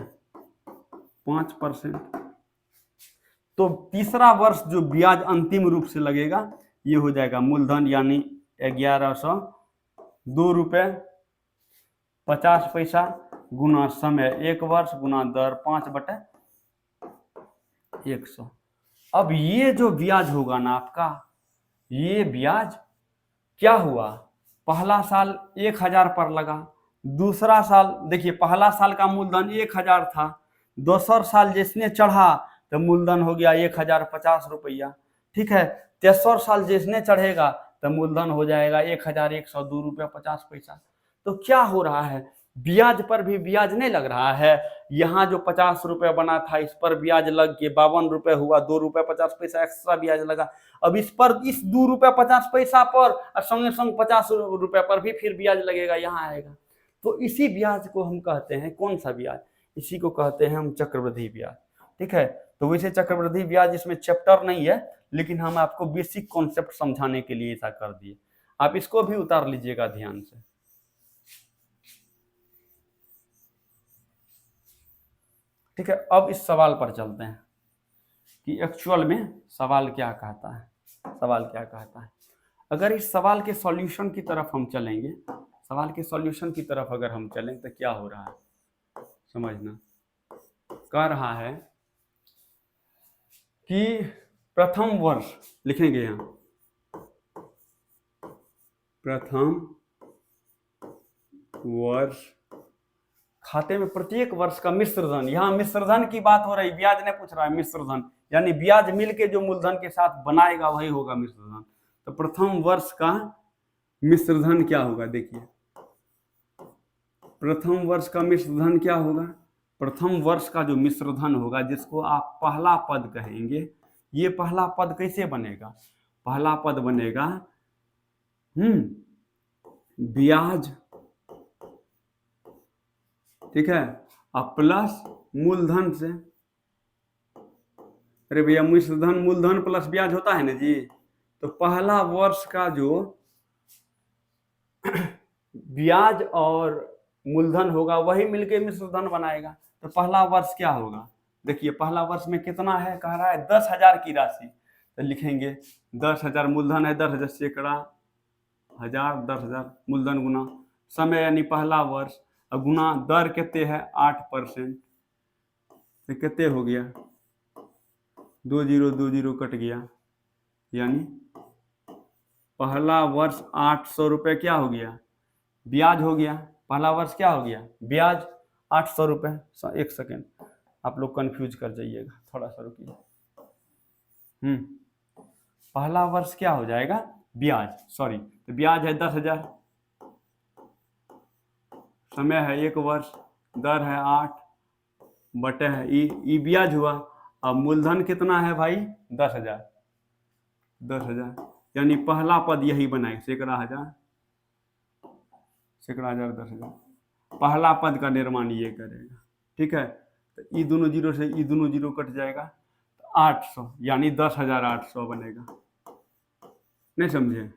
5%। तो तीसरा वर्ष जो ब्याज अंतिम रूप से लगेगा ये हो जाएगा मूलधन यानी 1102 रुपये 50 पैसा गुना समय 1 वर्ष गुना दर 5/100। अब ये जो ब्याज होगा ना आपका, ये ब्याज क्या हुआ? पहला साल 1000 पर लगा, दूसरा साल देखिए पहला साल का मूलधन 1000 था, दूसरा साल जिसने चढ़ा तो मूलधन हो गया 1050 रुपया। ठीक है, तेसर साल जिसने चढ़ेगा तो मूलधन हो जाएगा 1102 रुपया 50 पैसा। तो क्या हो रहा है, ब्याज पर भी ब्याज नहीं लग रहा है। यहाँ जो 50 रुपये बना था इस पर ब्याज लग के 52 रुपये हुआ, 2 रुपये 50 पैसा एक्स्ट्रा ब्याज लगा। अब इस पर इस 2 रुपये 50 पैसा पर और संगे संग 50 रुपये पर भी फिर ब्याज लगेगा, यहाँ आएगा। तो इसी ब्याज को हम कहते हैं, कौन सा ब्याज? इसी को कहते हैं हम चक्रवृद्धि ब्याज। ठीक है, तो वैसे चक्रवृद्धि ब्याज इसमें चैप्टर नहीं है, लेकिन हम आपको बेसिक कॉन्सेप्ट समझाने के लिए ऐसा कर दिए। आप इसको भी उतार लीजिएगा ध्यान से। ठीक है, अब इस सवाल पर चलते हैं कि एक्चुअल में सवाल क्या कहता है। सवाल क्या कहता है, अगर इस सवाल के सॉल्यूशन की तरफ हम चलेंगे, सवाल के सॉल्यूशन की तरफ अगर हम चलें तो क्या हो रहा है समझना। कह रहा है कि प्रथम वर्ष लिखेंगे यहाँ, प्रथम वर्ष खाते में प्रत्येक वर्ष का मिश्रधन, यहाँ मिश्रधन की बात हो रही, ब्याज नहीं पूछ रहा है, मिश्रधन यानी ब्याज मिलके जो मूलधन के साथ बनाएगा वही होगा मिश्रधन। तो प्रथम वर्ष का मिश्रधन क्या होगा? देखिए प्रथम वर्ष का मिश्रधन क्या होगा? प्रथम वर्ष का जो मिश्रधन होगा जिसको आप पहला पद कहेंगे, ये पहला पद कैसे बनेगा? पहला पद बनेगा ब्याज, ठीक है, अब प्लस मूलधन से। अरे भैया मिश्रधन मूलधन प्लस ब्याज होता है ना जी। तो पहला वर्ष का जो ब्याज और मूलधन होगा वही मिलके मिश्रधन बनाएगा। तो पहला वर्ष क्या होगा? देखिए पहला वर्ष में कितना है, कह रहा है 10,000 की राशि, तो लिखेंगे 10,000 मूलधन है, 10,000 सैकड़ा, 1000 10,000 मूलधन गुना समय यानी पहला वर्ष और गुना दर कितने है 8%, तो कितने हो गया 20 कट गया, यानी पहला वर्ष 800 रुपये क्या हो गया ब्याज हो गया। पहला वर्ष क्या हो गया ब्याज 800 रुपये। एक सेकेंड आप लोग कंफ्यूज कर जाइएगा, थोड़ा सा रुकिए। पहला वर्ष क्या हो जाएगा ब्याज, सॉरी, तो ब्याज है 10,000, समय है 1 वर्ष, दर है 8 बटे है ई ब्याज हुआ। अब मूलधन कितना है भाई 10,000, 10,000 यानी पहला पद यही बनाए सैकड़ा हजार, सैकड़ा हजार 10,000, पहला पद का निर्माण ये करेगा। ठीक है, तो ई दोनों जीरो से ई दोनों जीरो कट जाएगा, तो 800 यानी 10,800 बनेगा। नहीं समझे?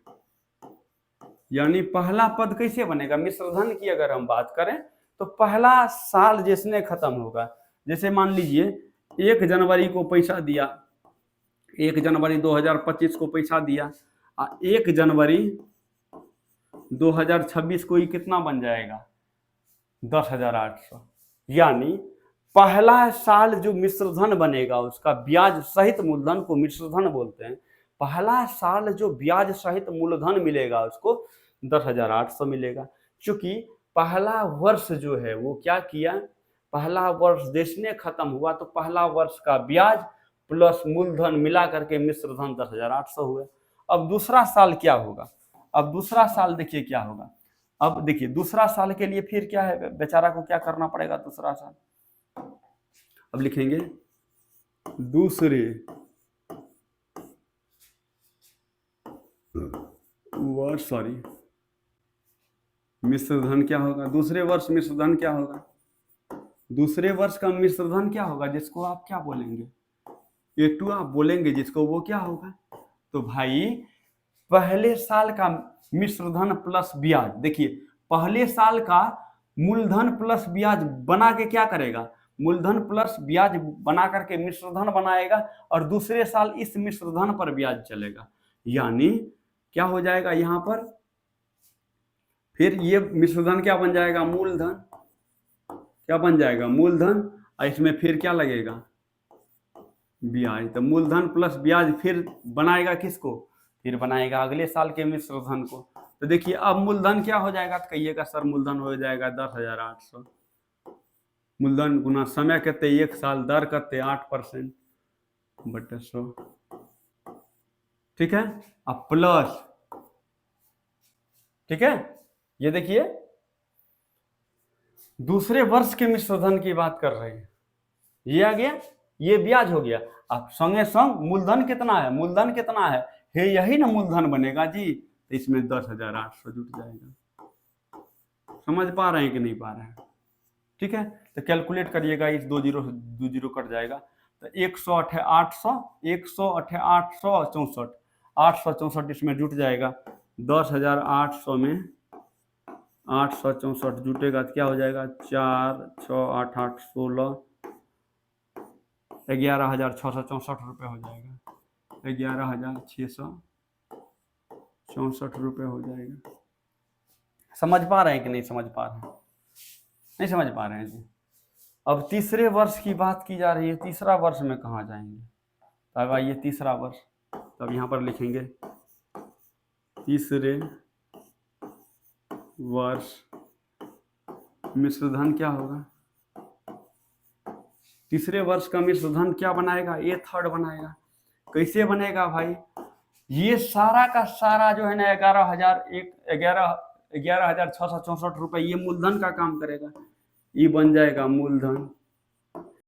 यानी पहला पद कैसे बनेगा? मिश्रधन की अगर हम बात करें तो पहला साल जिसने खत्म होगा, जैसे मान लीजिए 1 जनवरी को पैसा दिया, 1 जनवरी 2025 को पैसा दिया, 1 जनवरी 2026 को ये कितना बन जाएगा? 10,800। यानी पहला साल जो मिश्रधन बनेगा उसका ब्याज सहित मूलधन को मिश्रधन बोलते हैं। पहला साल जो ब्याज सहित मूलधन मिलेगा उसको 10,800 मिलेगा। क्योंकि पहला वर्ष जो है वो क्या किया, पहला वर्ष जिसने खत्म हुआ तो पहला वर्ष का ब्याज प्लस मूलधन मिला करके मिश्रधन 10,800 हुआ। अब दूसरा साल क्या होगा? अब दूसरा साल देखिए क्या होगा। अब देखिए दूसरा साल के लिए फिर क्या है, बेचारा को क्या करना पड़ेगा दूसरा साल। अब लिखेंगे दूसरे वर्ष मिश्रधन क्या होगा? दूसरे वर्ष मिश्रधन क्या होगा? दूसरे वर्ष का मिश्रधन क्या होगा, जिसको आप क्या बोलेंगे? A2 आप बोलेंगे, जिसको वो क्या होगा? तो भाई पहले साल का मिश्रधन प्लस ब्याज, देखिए पहले साल का मूलधन प्लस ब्याज बना के क्या करेगा? मूलधन प्लस ब्याज बना करके मिश्रधन बनाएगा और दूसरे साल इस मिश्रधन पर ब्याज चलेगा। यानी क्या हो जाएगा यहां पर, फिर ये मिश्रधन क्या बन जाएगा? मूलधन। क्या बन जाएगा? मूलधन। और इसमें फिर क्या लगेगा? ब्याज। तो मूलधन प्लस ब्याज फिर बनाएगा किसको? फिर बनाएगा अगले साल के मिश्रधन को। तो देखिए अब मूलधन क्या हो जाएगा? तो कहिएगा सर मूलधन हो जाएगा 10,800। मूलधन गुना समय कहते 1 साल, दर कहते 8% बटे 100। ठीक है। अब प्लस, ठीक है, ये देखिए दूसरे वर्ष के मिश्रधन की बात कर रहे हैं। ये आ गया, ये ब्याज हो गया। अब संगे संग मूलधन कितना है? मूलधन कितना है? यही ना मूलधन बनेगा जी। तो इसमें 10,800 जुट जाएगा। समझ पा रहे हैं कि नहीं पा रहे हैं? ठीक है, तो कैलकुलेट करिएगा, इस 2 जीरो कट जाएगा। तो 108 800 864 864 इसमें जुट जाएगा। 10,800 में 864 जुटेगा तो क्या हो जाएगा? 4 6 8 8 16 11,664 रुपये हो जाएगा। 11,664 रुपये हो जाएगा। समझ पा रहे हैं कि नहीं समझ पा रहे हैं? नहीं समझ पा रहे हैं जी। अब तीसरे वर्ष की बात की जा रही है। तीसरा वर्ष में कहाँ जाएंगे? अब आइए तीसरा वर्ष, तब यहाँ पर लिखेंगे तीसरे वर्ष मिश्रधन क्या होगा? तीसरे वर्ष का मिश्रधन क्या बनाएगा? A3 बनाएगा। कैसे बनेगा भाई? ये सारा का सारा जो है ना 11,664 रुपये ये मूलधन का काम करेगा। ये बन जाएगा मूलधन